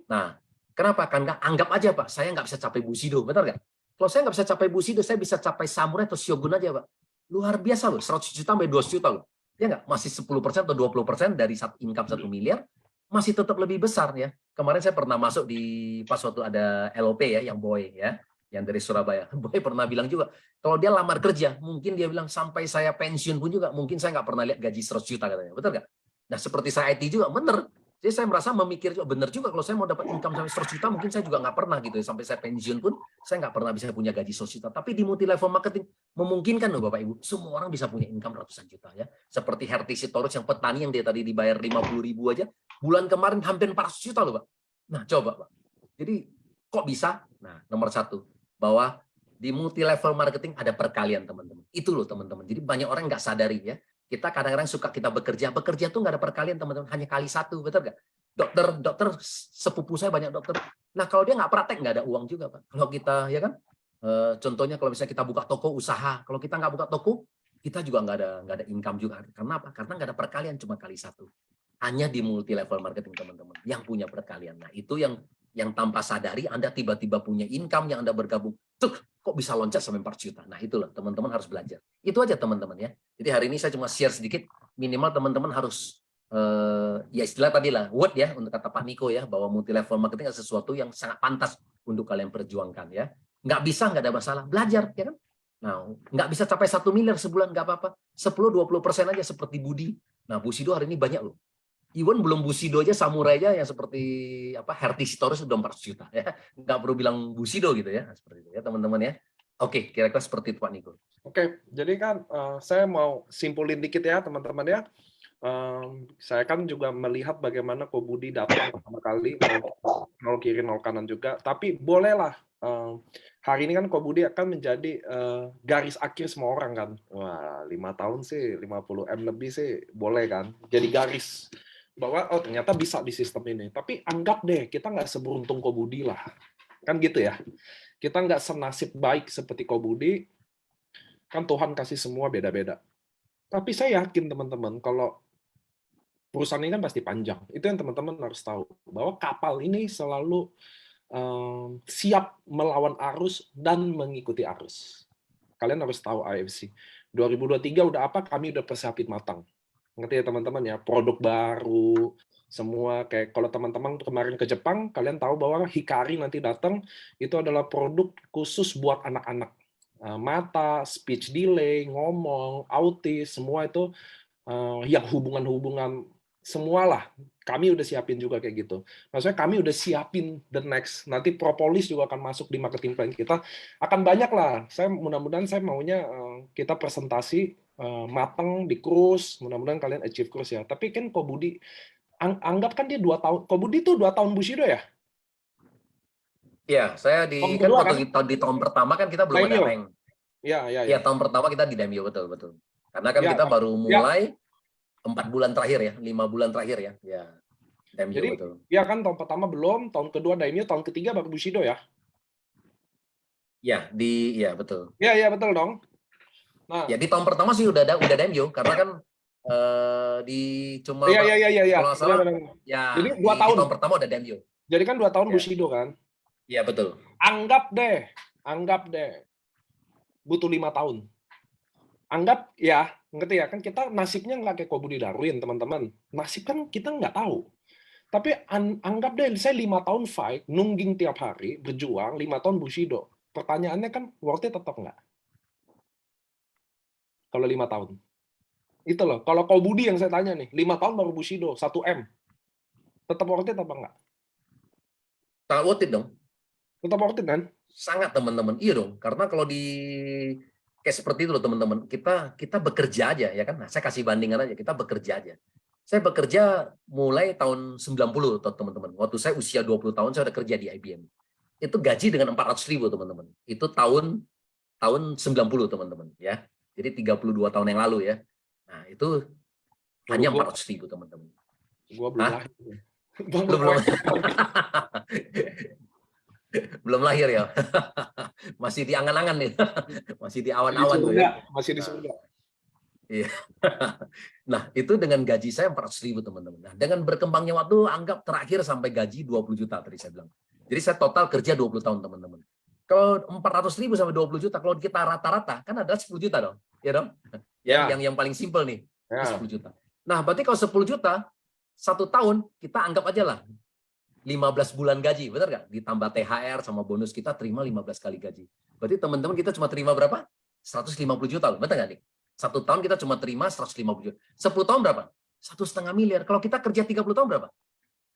Nah, kenapa? Kan anggap aja, Pak, saya nggak bisa capai Busido. Benar nggak? Kalau saya nggak bisa capai Busido, saya bisa capai Samurai atau Shogun aja, Pak. Luar biasa loh, 100 juta sampai 200 juta loh. Ya nggak? Masih 10% atau 20% dari income 1 miliar, masih tetap lebih besar ya. Kemarin saya pernah masuk di pas waktu ada LOP ya, yang Boy ya, yang dari Surabaya. Boy pernah bilang juga, kalau dia lamar kerja, mungkin dia bilang sampai saya pensiun pun juga, mungkin saya nggak pernah lihat gaji 100 juta katanya. Betul nggak? Nah seperti saya IT juga, bener. Jadi saya merasa memikir juga, bener juga kalau saya mau dapat income sampai 100 juta, mungkin saya juga nggak pernah gitu ya. Sampai saya pensiun pun, saya nggak pernah bisa punya gaji 100 juta. Tapi di multi level marketing, memungkinkan loh Bapak Ibu, semua orang bisa punya income ratusan juta ya. Seperti Herti Sitorus yang petani yang dia tadi dibayar 50.000 aja, bulan kemarin hampir 400 juta loh Pak. Nah coba Pak. Jadi kok bisa? Nah nomor 1, bahwa di multi level marketing ada perkalian teman-teman. Itu loh teman-teman. Jadi banyak orang nggak sadari ya. Kita kadang-kadang suka kita bekerja tuh nggak ada perkalian teman-teman. Hanya kali 1, betul nggak? Dokter sepupu saya banyak dokter. Nah kalau dia nggak praktek nggak ada uang juga Pak. Kalau kita ya kan, contohnya kalau misalnya kita buka toko usaha, kalau kita nggak buka toko, kita juga nggak ada income juga. Karena apa? Karena nggak ada perkalian, cuma kali 1. Hanya di multi level marketing teman-teman yang punya perkalian. Nah itu yang tanpa sadari Anda tiba-tiba punya income yang Anda bergabung, tuh kok bisa loncat sampai 4 juta. Nah itulah teman-teman harus belajar. Itu aja teman-teman ya. Jadi hari ini saya cuma share sedikit, minimal teman-teman harus ya istilah tadi lah, word ya, untuk kata Pak Niko ya, bahwa multi level marketing adalah sesuatu yang sangat pantas untuk kalian perjuangkan ya. Nggak bisa, nggak ada masalah, belajar ya kan. Nah, nggak bisa capai 1 miliar sebulan, nggak apa-apa. 10-20% aja seperti Budi. Nah, Busido hari ini banyak loh. Even belum Busido aja, Samurai aja yang seperti apa Herti Sitorus sudah 400 juta ya. Nggak perlu bilang Busido gitu ya. Seperti itu ya teman-teman ya. Oke, kira-kira seperti itu Pak Niko. Oke, jadi kan saya mau simpulin dikit ya teman-teman ya. Saya kan juga melihat bagaimana Ko Budi datang pertama kali, nol kiri nol kanan juga. Tapi bolehlah hari ini kan Ko Budi akan menjadi garis akhir semua orang kan. Wah 5 tahun sih 50M lebih sih boleh kan. Jadi garis bahwa oh ternyata bisa di sistem ini. Tapi anggap deh kita nggak seberuntung Ko Budi lah. Kan gitu ya. Kita nggak senasib baik seperti Ko Budi. Kan Tuhan kasih semua beda-beda. Tapi saya yakin teman-teman kalau perusahaan ini kan pasti panjang. Itu yang teman-teman harus tahu. Bahwa kapal ini selalu siap melawan arus dan mengikuti arus. Kalian harus tahu AFC. 2023 udah apa? Kami udah persiapin matang. Ngerti ya teman-teman ya? Produk baru, semua kayak kalau teman-teman kemarin ke Jepang, kalian tahu bahwa Hikari nanti datang, itu adalah produk khusus buat anak-anak. Mata, speech delay, ngomong, autis, semua itu yang hubungan-hubungan semualah kami udah siapin juga kayak gitu. Maksudnya kami udah siapin the next. Nanti propolis juga akan masuk di marketing plan kita. Akan banyak lah. Saya mudah-mudahan saya maunya kita presentasi matang di cruise. Mudah-mudahan kalian achieve cruise ya. Tapi kan Ko Budi anggap kan dia 2 tahun. Ko Budi tuh 2 tahun Bushido ya? Ya, saya di Tahun kan kedua, waktu di tahun pertama kan kita belum ada Daimyo. rank. Ya. Ya, tahun pertama kita di Daimyo betul. Karena kan Ya, kita baru ya. mulai 4 bulan terakhir ya, 5 bulan terakhir ya. Ya, Daimyo Jadi, betul. ya kan tahun pertama belum, tahun kedua Daimyo, tahun ketiga baru Bushido ya? Ya, betul. Ya betul dong. Nah, Ya di tahun pertama sih udah Daimyo karena kan di cuma iya. kalau nggak salah Benar. ya Jadi 2 di tahun. tahun pertama udah Daimyo. Jadi kan 2 tahun Ya. Bushido kan? Iya betul. Anggap deh, butuh 5 tahun. Anggap ya, ngerti ya, kan kita nasibnya nggak kayak Ko Budi Darwin, teman-teman. Nasib kan kita nggak tahu. Tapi anggap deh, saya 5 tahun fight, nungging tiap hari, berjuang, 5 tahun Bushido. Pertanyaannya kan, worth it tetap nggak? kalau 5 tahun. Itu loh. Kalau kau Budi yang saya tanya nih, 5 tahun baru Bushido, 1 M. Tetap worth it apa enggak? Sangat worth it dong. Tetap worth it kan? Sangat teman-teman. Iya dong. Karena kalau di kayak seperti itu loh teman-teman. Kita bekerja aja ya kan. Nah, saya kasih bandingan aja. Kita bekerja aja. Saya bekerja mulai tahun 90 teman-teman. Waktu saya usia 20 tahun saya udah kerja di IBM. Itu gaji dengan 400.000 teman-teman. Itu tahun 90 teman-teman ya. Jadi 32 tahun yang lalu ya. Nah, itu hanya 400.000 teman-teman. Gua belum lahir. Belum belum lahir ya. Masih di angan-angan nih. Masih di awan-awan tuh ya. Masih di surga. Iya. Nah, itu dengan gaji saya 400.000 teman-teman. Nah, dengan berkembangnya waktu anggap terakhir sampai gaji 20 juta tadi saya bilang. Jadi saya total kerja 20 tahun teman-teman. Kalau 400.000 sampai 20 juta, kalau kita rata-rata kan ada 10 juta dong. Ya dong? Ya. Yang paling simpel nih. Ya. 10 juta. Nah, berarti kalau 10 juta, 1 tahun kita anggap aja lah 15 bulan gaji, benar nggak? Ditambah THR sama bonus kita terima 15 kali gaji. Berarti teman-teman kita cuma terima berapa? 150 juta loh, benar nggak nih? 1 tahun kita cuma terima 150 juta. 10 tahun berapa? 1,5 miliar. Kalau kita kerja 30 tahun berapa?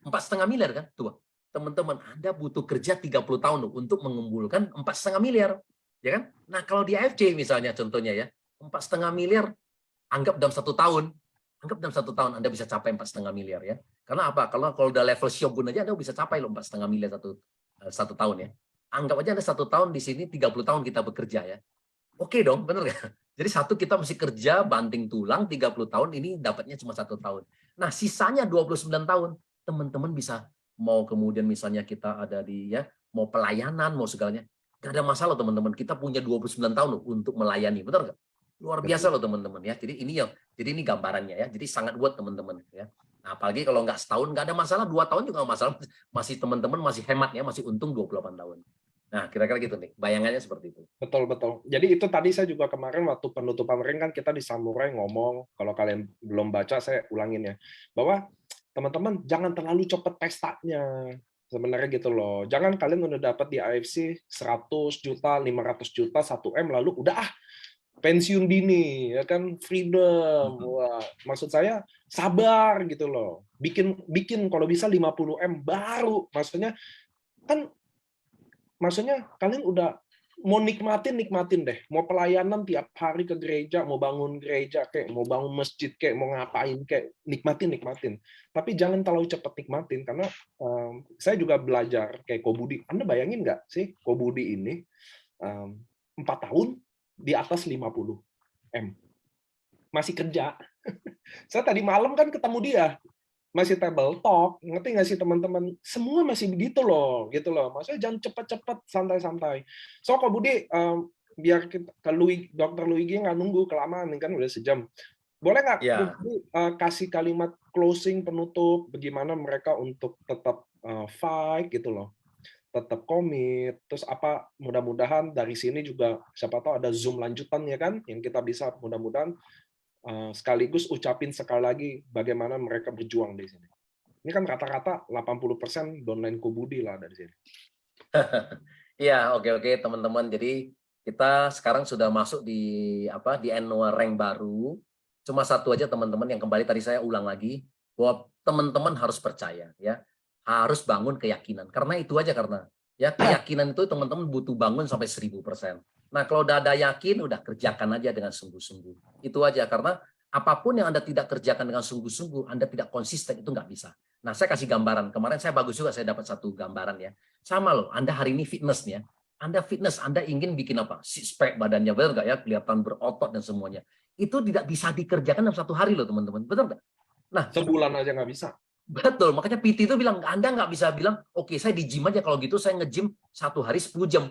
4,5 miliar kan? Tuh, teman-teman, Anda butuh kerja 30 tahun loh untuk mengumpulkan 4,5 miliar. Ya kan? Nah, kalau di AFC misalnya contohnya ya, 4,5 miliar, anggap dalam 1 tahun. Anggap dalam 1 tahun Anda bisa capai 4,5 miliar ya. Karena apa? Kalau udah level Shogun aja Anda bisa capai loh 4,5 miliar satu tahun ya. Anggap aja Anda 1 tahun di sini 30 tahun kita bekerja ya. Oke dong, bener nggak? Jadi kita mesti kerja banting tulang 30 tahun, ini dapatnya cuma 1 tahun. Nah, sisanya 29 tahun, teman-teman bisa mau kemudian misalnya kita ada di ya, mau pelayanan, mau segalanya. Nggak ada masalah teman-teman, kita punya 29 tahun loh untuk melayani, benar nggak? Luar biasa loh teman-teman ya. Jadi ini gambarannya ya. Jadi sangat buat teman-teman ya. Nah, apalagi kalau nggak setahun nggak ada masalah, 2 tahun juga nggak masalah. Masih teman-teman masih hemat ya, masih untung 28 tahun. Nah, kira-kira gitu nih. Bayangannya seperti itu. Betul. Jadi itu tadi saya juga kemarin waktu penutupan ring kan kita di Samurai ngomong, kalau kalian belum baca saya ulangin ya, bahwa teman-teman jangan terlalu cepat pestanya. Sebenarnya gitu loh. Jangan kalian udah dapat di AFC 100 juta, 500 juta, 1 M lalu udah pensiun dini ya kan, freedom. Wah, maksud saya sabar gitu loh. Bikin kalau bisa 50 M baru. Maksudnya kalian udah mau nikmatin deh. Mau pelayanan tiap hari ke gereja, mau bangun gereja kayak, mau bangun masjid kayak, mau ngapain kayak, nikmatin. Tapi jangan terlalu cepat nikmatin karena saya juga belajar kayak Kobudi. Anda bayangin nggak sih Kobudi ini 4 tahun di atas 50 M. Masih kerja. Saya tadi malam kan ketemu dia. Masih table talk, ngerti nggak sih teman-teman? Semua masih begitu loh, gitu loh. Maksudnya jangan cepat-cepat, santai-santai. So, Kak Budi, biar kita ke Dr. Luigi nggak nunggu kelamaan, kan udah sejam. Boleh nggak kasih kalimat closing penutup, bagaimana mereka untuk tetap fight gitu loh, tetap komit, terus apa mudah-mudahan dari sini juga siapa tahu ada Zoom lanjutan ya kan, yang kita bisa mudah-mudahan sekaligus ucapin sekali lagi bagaimana mereka berjuang di sini. Ini kan rata-rata 80% downline Kobudi lah dari sini. Iya, oke teman-teman. Jadi kita sekarang sudah masuk di annual rank baru. Cuma satu aja teman-teman yang kembali tadi saya ulang lagi bahwa teman-teman harus percaya ya. Harus bangun keyakinan. Karena itu aja ya keyakinan itu teman-teman butuh bangun sampai 1000%. Nah, kalau udah ada yakin, udah kerjakan aja dengan sungguh-sungguh. Itu aja, karena apapun yang Anda tidak kerjakan dengan sungguh-sungguh, Anda tidak konsisten, itu nggak bisa. Nah, saya kasih gambaran. Kemarin saya bagus juga, saya dapat satu gambaran ya. Sama loh, Anda hari ini fitness nih ya. Anda fitness, Anda ingin bikin apa? Six pack badannya, benar nggak ya? Kelihatan berotot dan semuanya. Itu tidak bisa dikerjakan dalam 1 hari loh, teman-teman. Betul nggak? Nah, sebulan aja nggak bisa. Betul, makanya PT itu bilang, Anda nggak bisa bilang, oke, saya di gym aja, kalau gitu saya nge-gym 1 hari 10 jam.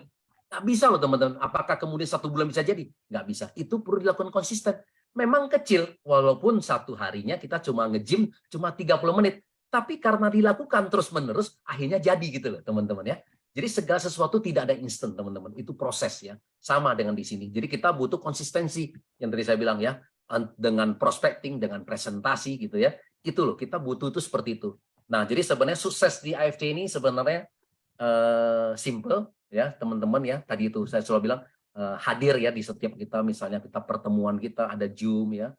Nggak bisa loh teman-teman. Apakah kemudian 1 bulan bisa jadi? Nggak bisa. Itu perlu dilakukan konsisten. Memang kecil, walaupun 1 harinya kita cuma nge-gym cuma 30 menit. Tapi karena dilakukan terus-menerus, akhirnya jadi gitu loh teman-teman ya. Jadi segala sesuatu tidak ada instan teman-teman. Itu proses ya. Sama dengan di sini. Jadi kita butuh konsistensi. Yang tadi saya bilang ya. Dengan prospecting, dengan presentasi gitu ya. Itu loh, kita butuh itu seperti itu. Nah, jadi sebenarnya sukses di AFC ini sebenarnya simple ya teman-teman ya. Tadi itu saya selalu bilang hadir ya di setiap kita, misalnya kita pertemuan kita ada Zoom ya,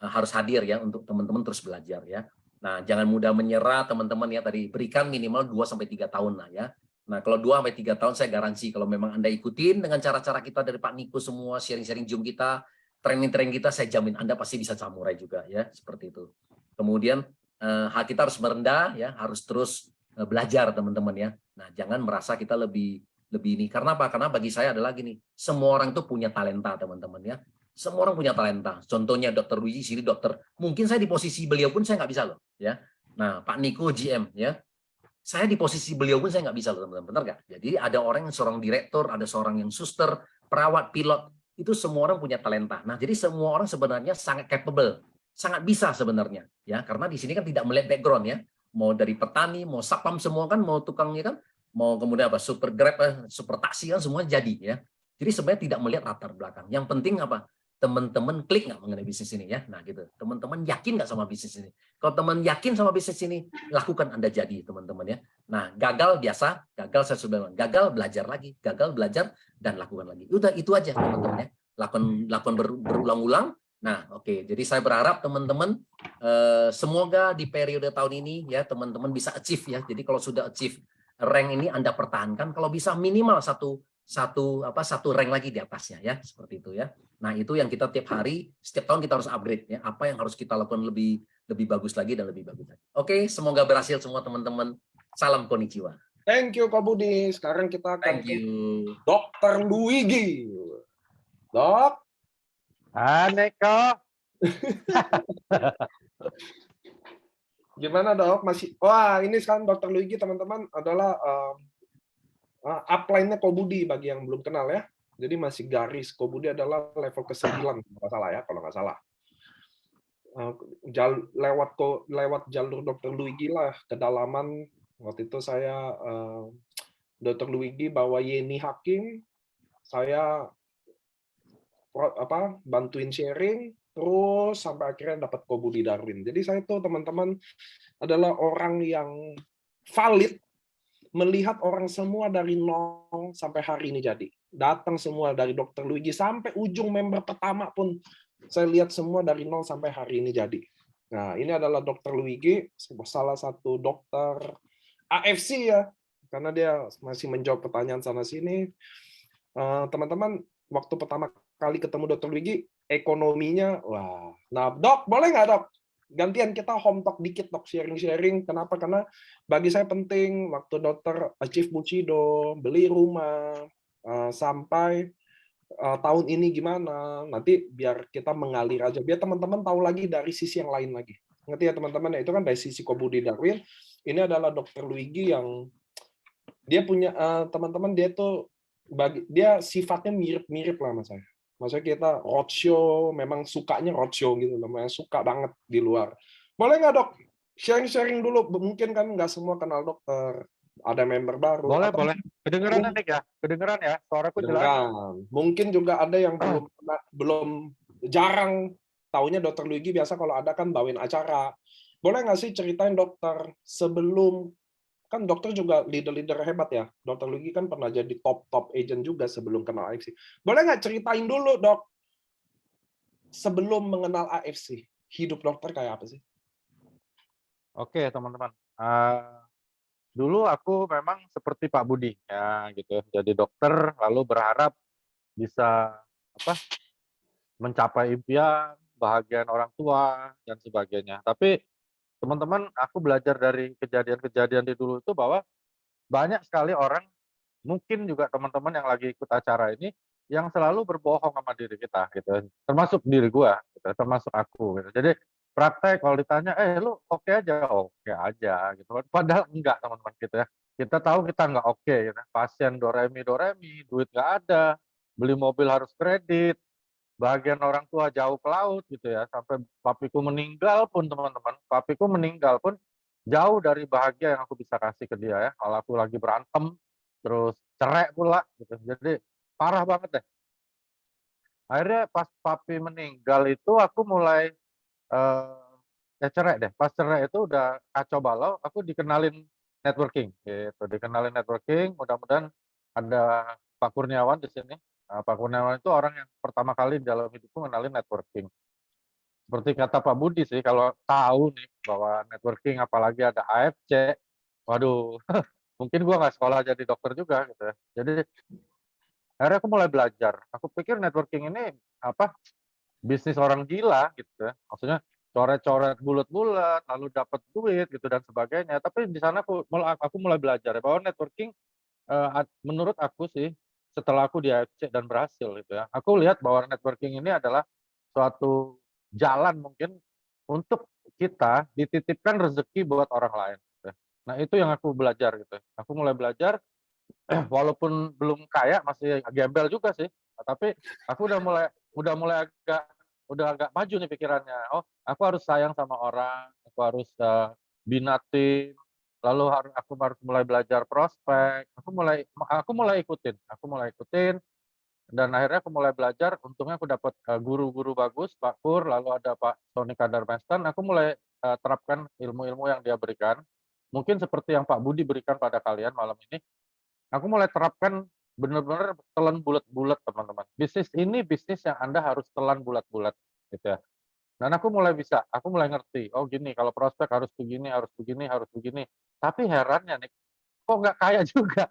harus hadir ya untuk teman-teman terus belajar ya. Nah, jangan mudah menyerah teman-teman ya, tadi berikan minimal 2 sampai 3 tahun lah ya. Nah, kalau 2 sampai 3 tahun saya garansi kalau memang Anda ikutin dengan cara-cara kita dari Pak Niko semua, sharing-sharing Zoom kita, training-training kita, saya jamin Anda pasti bisa samurai juga ya, seperti itu. Kemudian kita harus merendah ya, harus terus belajar teman-teman ya. Nah, jangan merasa kita lebih ini. Karena apa? Karena bagi saya adalah gini, semua orang itu punya talenta teman-teman ya. Semua orang punya talenta. Contohnya Dokter Luigi sini dokter. Mungkin saya di posisi beliau pun saya nggak bisa loh ya. Nah, Pak Niko GM ya. Saya di posisi beliau pun saya nggak bisa loh teman-teman, benar nggak? Jadi ada orang yang seorang direktur, ada seorang yang suster, perawat, pilot, itu semua orang punya talenta. Nah, jadi semua orang sebenarnya sangat capable, sangat bisa sebenarnya, ya. Karena di sini kan tidak melihat background ya, mau dari petani, mau satpam semua kan, mau tukangnya kan, mau kemudian apa, super grab, super taksi kan semua jadi ya. Jadi sebenarnya tidak melihat latar belakang. Yang penting apa? Teman-teman klik nggak mengenai bisnis ini ya. Nah gitu. Teman-teman yakin nggak sama bisnis ini? Kalau teman yakin sama bisnis ini, lakukan Anda jadi teman-teman ya. Nah gagal biasa, gagal saya sudah bilang, gagal belajar lagi, gagal belajar dan lakukan lagi. Udah itu aja teman-teman ya. Lakukan berulang-ulang. Nah oke. Jadi saya berharap teman-teman semoga di periode tahun ini ya teman-teman bisa achieve ya. Jadi kalau sudah achieve rank ini Anda pertahankan. Kalau bisa minimal satu rank lagi di atasnya ya, seperti itu ya. Nah itu yang kita tiap hari, setiap tahun kita harus upgrade ya, apa yang harus kita lakukan lebih bagus lagi dan lebih bagus lagi. Oke, semoga berhasil semua teman-teman. Salam konnichiwa. Thank you Kak Budi. Sekarang kita akan Thank ke you. Dokter Luigi. Dok, Neko. gimana dok? Masih? Wah, ini sekarang Dokter Luigi teman-teman adalah upline-nya Kobudi bagi yang belum kenal ya. Jadi masih garis. Kobudi adalah level ke-9 kalau nggak salah ya, kalau nggak salah. Lewat jalur Dokter Luigi lah kedalaman. Waktu itu saya Dokter Luigi bawa Yeni Hakim, saya bantuin sharing, terus sampai akhirnya dapat Kobudi Darwin. Jadi saya tuh teman-teman adalah orang yang valid melihat orang semua dari nol sampai hari ini jadi. Datang semua dari Dokter Luigi sampai ujung member pertama pun saya lihat semua dari nol sampai hari ini jadi. Nah, ini adalah Dokter Luigi, salah satu dokter AFC ya, karena dia masih menjawab pertanyaan sana sini. Teman-teman, waktu pertama kali ketemu Dokter Luigi, ekonominya, wah. Nah, dok, boleh nggak dok? Gantian kita home talk dikit dok, sharing-sharing. Kenapa? Karena bagi saya penting waktu dokter achieve Bushido, beli rumah, sampai tahun ini gimana, nanti biar kita mengalir aja, biar teman-teman tahu lagi dari sisi yang lain lagi. Ngerti ya teman-teman? Itu kan dari sisi Kobudi Darwin, ini adalah Dokter Luigi yang dia punya, teman-teman, dia sifatnya mirip-mirip lah sama saya. Maksudnya kita roadshow, memang sukanya roadshow gitu, memang suka banget di luar. Boleh nggak dok, sharing-sharing dulu, mungkin kan nggak semua kenal dokter, ada member baru. Boleh. Kedengeran Nek ya? Kedengeran ya? Suaraku jelas. Mungkin juga ada yang belum jarang taunya Dokter Luigi, biasa kalau ada kan bawain acara. Boleh nggak sih ceritain dokter sebelum, kan dokter juga leader-leader hebat ya. Dokter Luigi kan pernah jadi top agent juga sebelum kenal AFC. Boleh nggak ceritain dulu dok, sebelum mengenal AFC, hidup dokter kayak apa sih? Oke teman-teman. Dulu aku memang seperti Pak Budi ya gitu. Jadi dokter lalu berharap bisa mencapai impian, bahagian orang tua dan sebagainya. Tapi teman-teman, aku belajar dari kejadian-kejadian di dulu itu bahwa banyak sekali orang, mungkin juga teman-teman yang lagi ikut acara ini, yang selalu berbohong sama diri kita gitu. Termasuk diri gua, gitu, termasuk aku gitu. Jadi praktek kalau ditanya, lu oke aja gitu. Padahal enggak teman-teman gitu ya. Kita tahu kita enggak oke gitu. Pasien doremi, duit nggak ada, beli mobil harus kredit, bagian orang tua jauh ke laut gitu ya, sampai papiku meninggal pun teman-teman, papiku meninggal pun jauh dari bahagia yang aku bisa kasih ke dia ya. Kalau aku lagi berantem, terus cerai pula gitu. Jadi parah banget deh. Akhirnya pas papi meninggal itu aku mulai cerai deh. Pas cerai itu udah kacau balau, aku dikenalin networking gitu. Dikenalin networking, mudah-mudahan ada Pak Kurniawan di sini. Pak Kurniawan itu orang yang pertama kali dalam hidupku ngenalin networking. Seperti kata Pak Budi sih, kalau tahu nih bahwa networking apalagi ada AFC, waduh, mungkin gua nggak sekolah jadi dokter juga gitu ya. Jadi akhirnya aku mulai belajar. Aku pikir networking ini apa bisnis orang gila gitu ya. Maksudnya coret-coret bulat-bulat, lalu dapat duit gitu dan sebagainya. Tapi di sana aku mulai belajar ya, bahwa networking menurut aku sih setelah aku di AFC dan berhasil gitu ya. Aku lihat bahwa networking ini adalah suatu jalan mungkin untuk kita dititipkan rezeki buat orang lain. Gitu ya. Nah itu yang aku belajar gitu. Aku mulai belajar walaupun belum kaya masih gembel juga sih. Tapi aku udah agak maju nih pikirannya. Oh, aku harus sayang sama orang, aku harus bina tim, lalu aku harus mulai belajar prospek. Aku mulai ikutin dan akhirnya aku mulai belajar. Untungnya aku dapat guru-guru bagus, Pak Pur, lalu ada Pak Tony Kadarmestan. Aku mulai terapkan ilmu-ilmu yang dia berikan. Mungkin seperti yang Pak Budi berikan pada kalian malam ini. Aku mulai terapkan benar-benar telan bulat-bulat, teman-teman. Bisnis ini bisnis yang Anda harus telan bulat-bulat gitu ya. Dan aku mulai ngerti. Oh gini, kalau prospek harus begini, harus begini, harus begini. Tapi herannya nih, kok nggak kaya juga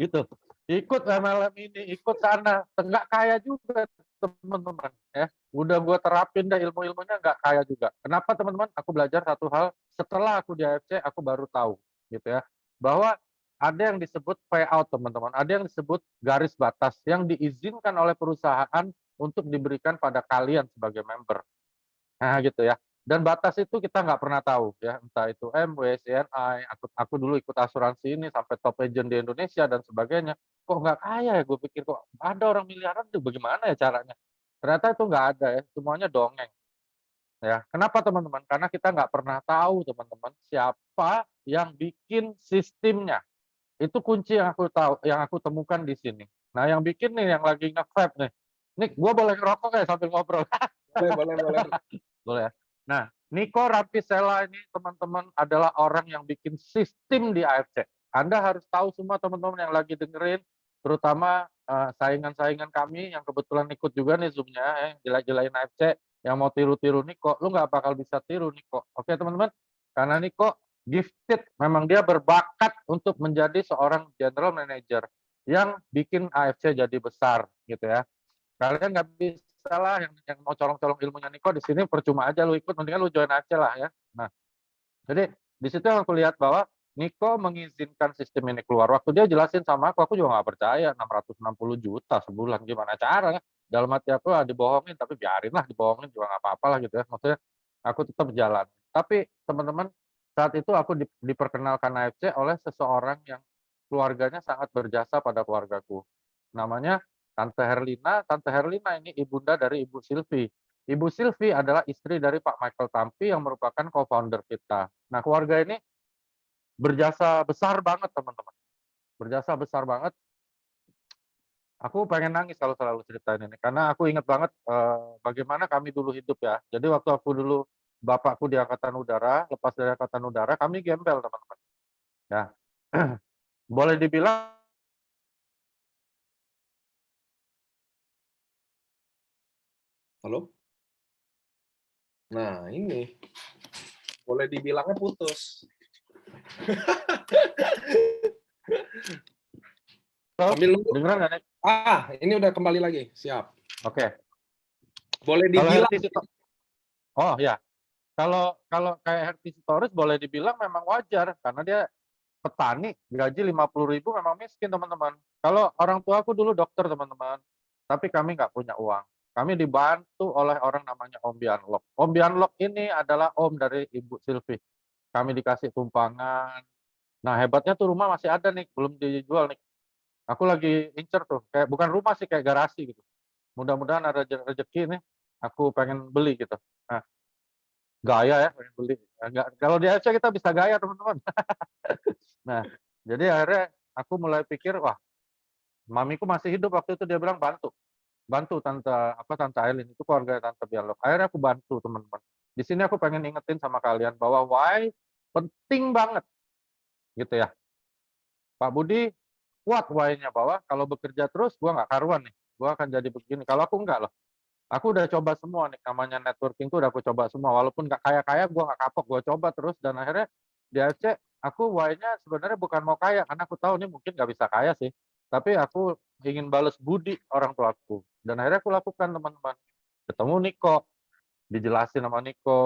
gitu. Ikut MLM ini, ikut sana, nggak kaya juga teman-teman ya. Udah gue terapin dah ilmu-ilmunya nggak kaya juga. Kenapa teman-teman? Aku belajar satu hal setelah aku di AFC, aku baru tahu gitu ya, bahwa ada yang disebut payout teman-teman, ada yang disebut garis batas yang diizinkan oleh perusahaan untuk diberikan pada kalian sebagai member. Nah gitu ya. Dan batas itu kita nggak pernah tahu ya, entah itu MW, CNI, aku dulu ikut asuransi ini sampai top agent di Indonesia dan sebagainya. Kok nggak kaya ya? Gue pikir kok ada orang miliaran tuh bagaimana ya caranya? Ternyata itu nggak ada ya, semuanya dongeng. Ya, kenapa teman-teman? Karena kita nggak pernah tahu teman-teman siapa yang bikin sistemnya. Itu kunci yang aku tahu, yang aku temukan di sini. Nah, yang bikin nih, yang lagi nge-vape nih. Nik, gue boleh ngerokok kayak sambil ngobrol? Boleh. Boleh ya. Nah, Niko Rapisella ini teman-teman adalah orang yang bikin sistem di AFC. Anda harus tahu semua teman-teman yang lagi dengerin, terutama saingan-saingan kami yang kebetulan ikut juga nih Zoom-nya, gila-gilain AFC, yang mau tiru-tiru Niko, lu nggak bakal bisa tiru Niko. Oke teman-teman, karena Niko gifted, memang dia berbakat untuk menjadi seorang general manager yang bikin AFC jadi besar gitu ya. Kalian nggak bisa lah yang mau colong-colong ilmunya Niko di sini percuma aja lu ikut, mendingan lu join aja lah ya. Nah, jadi di situ yang aku lihat bahwa Niko mengizinkan sistem ini keluar. Waktu dia jelasin sama aku juga nggak percaya 660 juta sebulan gimana caranya. Dalam hati aku dibohongin, tapi biarin lah dibohongin juga nggak apa-apa lah gitu ya. Maksudnya aku tetap jalan. Tapi teman-teman saat itu aku diperkenalkan AFC oleh seseorang yang keluarganya sangat berjasa pada keluargaku. Namanya Tante Herlina. Tante Herlina ini ibunda dari Ibu Silvi. Ibu Silvi adalah istri dari Pak Michael Tampi yang merupakan co-founder kita. Nah, keluarga ini berjasa besar banget, teman-teman. Berjasa besar banget. Aku pengen nangis kalau selalu ceritain ini, karena aku ingat banget bagaimana kami dulu hidup ya. Jadi waktu aku dulu, bapakku di Angkatan Udara, lepas dari Angkatan Udara, kami gembel, teman-teman. Ya, boleh dibilang Halo? Nah, ini boleh dibilangnya putus. Sambil nunggu. dengeran nggak nih? Ini udah kembali lagi. Siap. Oke. Boleh Kalau dibilang. oh ya, kalau kayak Herti Sitorus boleh dibilang memang wajar karena dia petani, gaji 50.000 memang miskin teman-teman. Kalau orang tua aku dulu dokter teman-teman, tapi kami nggak punya uang. Kami dibantu oleh orang namanya Om Bianlok. Om Bianlok ini adalah om dari Ibu Silvi. Kami dikasih tumpangan. Nah hebatnya tuh rumah masih ada nih, belum dijual nih. Aku lagi incer tuh, kayak bukan rumah sih, kayak garasi gitu. Mudah-mudahan ada rezeki nih, aku pengen beli gitu. Nah, gaya ya pengen beli. Enggak, kalau di AFC kita bisa gaya teman-teman. Nah, jadi akhirnya aku mulai pikir, wah, mamiku masih hidup waktu itu, dia bilang bantu tante Aileen, itu keluarga tante Bialok. Akhirnya aku bantu teman-teman. Di sini aku pengen ingetin sama kalian bahwa why penting banget gitu ya. Pak Budi kuat why-nya bahwa kalau bekerja terus gue nggak karuan nih, gue akan jadi begini. Kalau aku enggak loh, aku udah coba semua nih, namanya networking tuh udah aku coba semua, walaupun nggak kaya-kaya gue nggak kapok, gue coba terus dan akhirnya di AFC aku why-nya sebenarnya bukan mau kaya, karena aku tahu nih mungkin nggak bisa kaya sih, tapi aku ingin bales budi orang tuaku dan akhirnya aku lakukan teman-teman. Ketemu Niko, dijelasin sama Niko,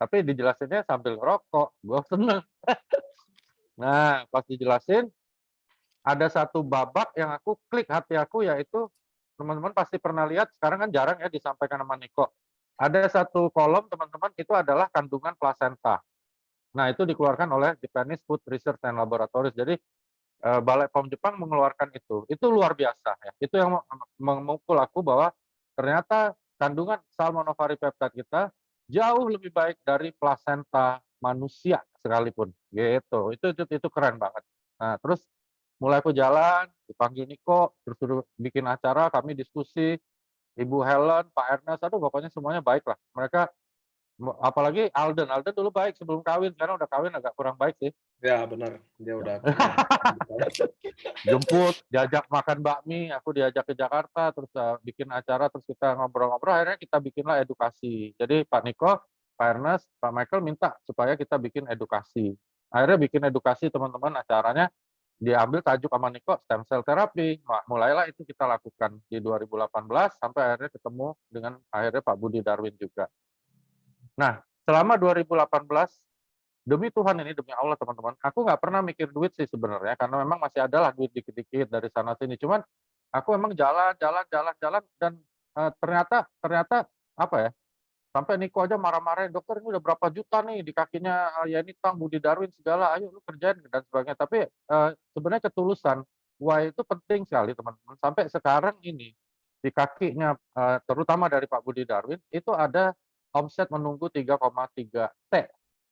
tapi dijelasinnya sambil ngerokok, gue seneng. Nah pas dijelasin ada satu babak yang aku klik hati aku, yaitu teman-teman pasti pernah lihat, sekarang kan jarang ya disampaikan sama Niko. Ada satu kolom teman-teman itu adalah kandungan plasenta. Nah itu dikeluarkan oleh Japanese Food Research and Laboratories. Jadi Balai POM Jepang mengeluarkan itu luar biasa ya. Itu yang memukul aku bahwa ternyata kandungan salmonophary peptide kita jauh lebih baik dari plasenta manusia sekalipun. Gitu. Itu keren banget. Nah, terus mulai aku jalan, dipanggil Niko, terus suruh bikin acara, kami diskusi, Ibu Helen, Pak Ernest, aduh pokoknya semuanya baik lah. Mereka, apalagi Alden dulu baik sebelum kawin, sekarang udah kawin agak kurang baik sih. Ya benar, dia udah. Jemput, diajak makan bakmi, aku diajak ke Jakarta, terus bikin acara, terus kita ngobrol-ngobrol, akhirnya kita bikinlah edukasi. Jadi Pak Niko, Pak Ernest, Pak Michael minta supaya kita bikin edukasi. Akhirnya bikin edukasi teman-teman, acaranya diambil tajuk sama Niko stem cell therapy. Mulailah itu kita lakukan di 2018 sampai akhirnya ketemu dengan akhirnya Pak Budi Darwin juga. Nah, selama 2018 demi Tuhan ini, demi Allah teman-teman, aku nggak pernah mikir duit sih sebenarnya, karena memang masih ada lah duit dikit-dikit dari sana sini. Cuman aku emang jalan, dan ternyata apa ya? Sampai Niko aja marah-marahin, dokter ini udah berapa juta nih di kakinya Yeni Tang, Budi Darwin segala, ayo lu kerjain dan sebagainya. Tapi sebenarnya ketulusan, wah itu penting sekali teman-teman. Sampai sekarang ini di kakinya, terutama dari Pak Budi Darwin, itu ada omset menunggu 3,3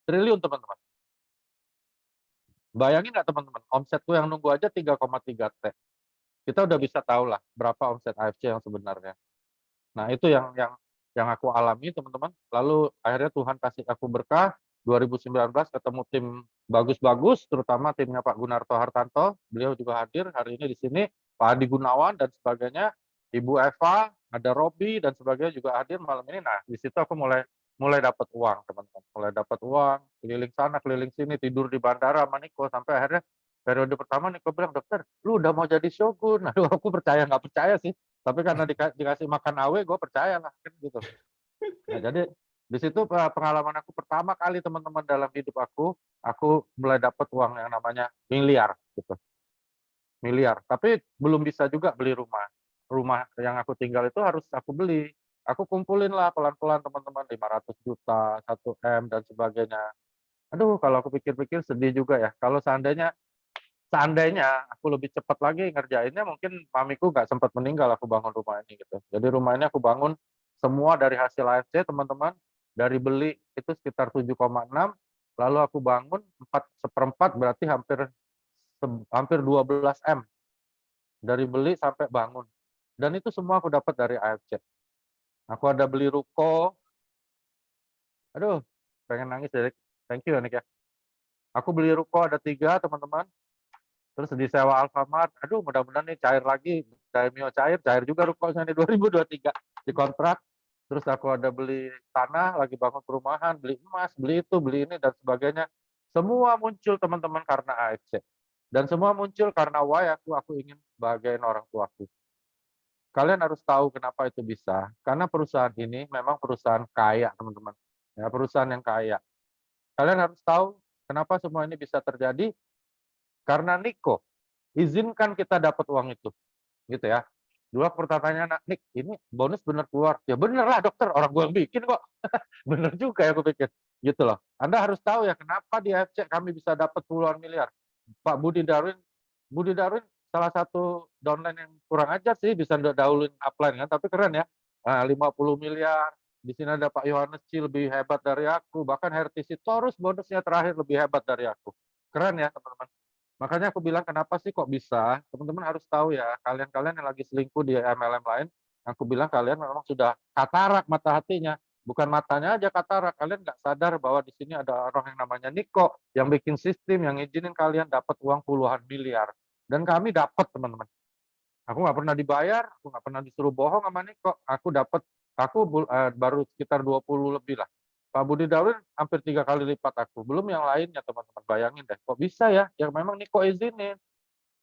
triliun teman-teman. Bayangin nggak teman-teman, omsetku yang nunggu aja 3,3 Kita udah bisa tahu lah berapa omset AFC yang sebenarnya. Nah itu yang aku alami teman-teman. Lalu akhirnya Tuhan kasih aku berkah. 2019 ketemu tim bagus-bagus, terutama timnya Pak Gunarto Hartanto. Beliau juga hadir hari ini di sini. Pak Adi Gunawan dan sebagainya. Ibu Eva, ada Robi dan sebagainya juga hadir malam ini. Nah di situ aku mulai dapat uang teman-teman. Mulai dapat uang, keliling sana, keliling sini, tidur di bandara sama Niko. Sampai akhirnya periode pertama Niko bilang, dokter, lu udah mau jadi shogun. Aduh, aku percaya nggak percaya sih. Tapi karena dikasih makan awe, gue percaya lah kan gitu. Nah, jadi di situ pengalaman aku pertama kali teman-teman dalam hidup aku mulai dapat uang yang namanya miliar gitu. Miliar. Tapi belum bisa juga beli rumah. Rumah yang aku tinggal itu harus aku beli. Aku kumpulin lah pelan-pelan teman-teman 500 juta, 1 M dan sebagainya. Aduh, kalau aku pikir-pikir sedih juga ya. Kalau seandainya aku lebih cepat lagi ngerjainnya, mungkin mamiku nggak sempat meninggal aku bangun rumah ini gitu. Jadi rumah ini aku bangun semua dari hasil AFC teman-teman, dari beli itu sekitar 7,6, lalu aku bangun 4/4 berarti hampir 12 M dari beli sampai bangun. Dan itu semua aku dapat dari AFC. Aku ada beli ruko. Aduh, pengen nangis dari thank you Nick ya. Aku beli ruko ada 3 teman-teman. Terus disewa Alfamart, aduh mudah-mudahan nih cair lagi, Daimyo cair juga rukonya di 2023 dikontrak. Terus aku ada beli tanah, lagi bangun perumahan, beli emas, beli itu, beli ini dan sebagainya. Semua muncul teman-teman karena AFC. Dan semua muncul karena why aku ingin bahagiain orang tuaku. Kalian harus tahu kenapa itu bisa. Karena perusahaan ini memang perusahaan kaya teman-teman. Ya, perusahaan yang kaya. Kalian harus tahu kenapa semua ini bisa terjadi. Karena Niko izinkan kita dapat uang itu, gitu ya. Dua pertanyaannya, Nik, ini bonus bener keluar? Ya bener lah dokter, orang gue yang bikin kok. Bener juga ya aku pikir, gitu loh. Anda harus tahu ya kenapa di AFC kami bisa dapat puluhan miliar. Pak Budi Darwin salah satu downline yang kurang ajar sih, bisa dahuluin upline kan, tapi keren ya. Nah, 50 miliar, di sini ada Pak Yohanes Ci lebih hebat dari aku, bahkan Herti Sitorus bonusnya terakhir lebih hebat dari aku. Keren ya teman-teman. Makanya aku bilang kenapa sih kok bisa, teman-teman harus tahu ya, kalian-kalian yang lagi selingkuh di MLM lain, aku bilang kalian memang sudah katarak mata hatinya, bukan matanya aja katarak, kalian nggak sadar bahwa di sini ada orang yang namanya Niko, yang bikin sistem, yang izinin kalian dapat uang puluhan miliar. Dan kami dapat, teman-teman. Aku nggak pernah dibayar, aku nggak pernah disuruh bohong sama Niko. Aku dapat, baru sekitar 20 lebih lah. Pak Budi Darwin hampir 3 kali lipat aku. Belum yang lainnya, teman-teman. Bayangin deh, kok bisa ya? Ya memang Niko izinin.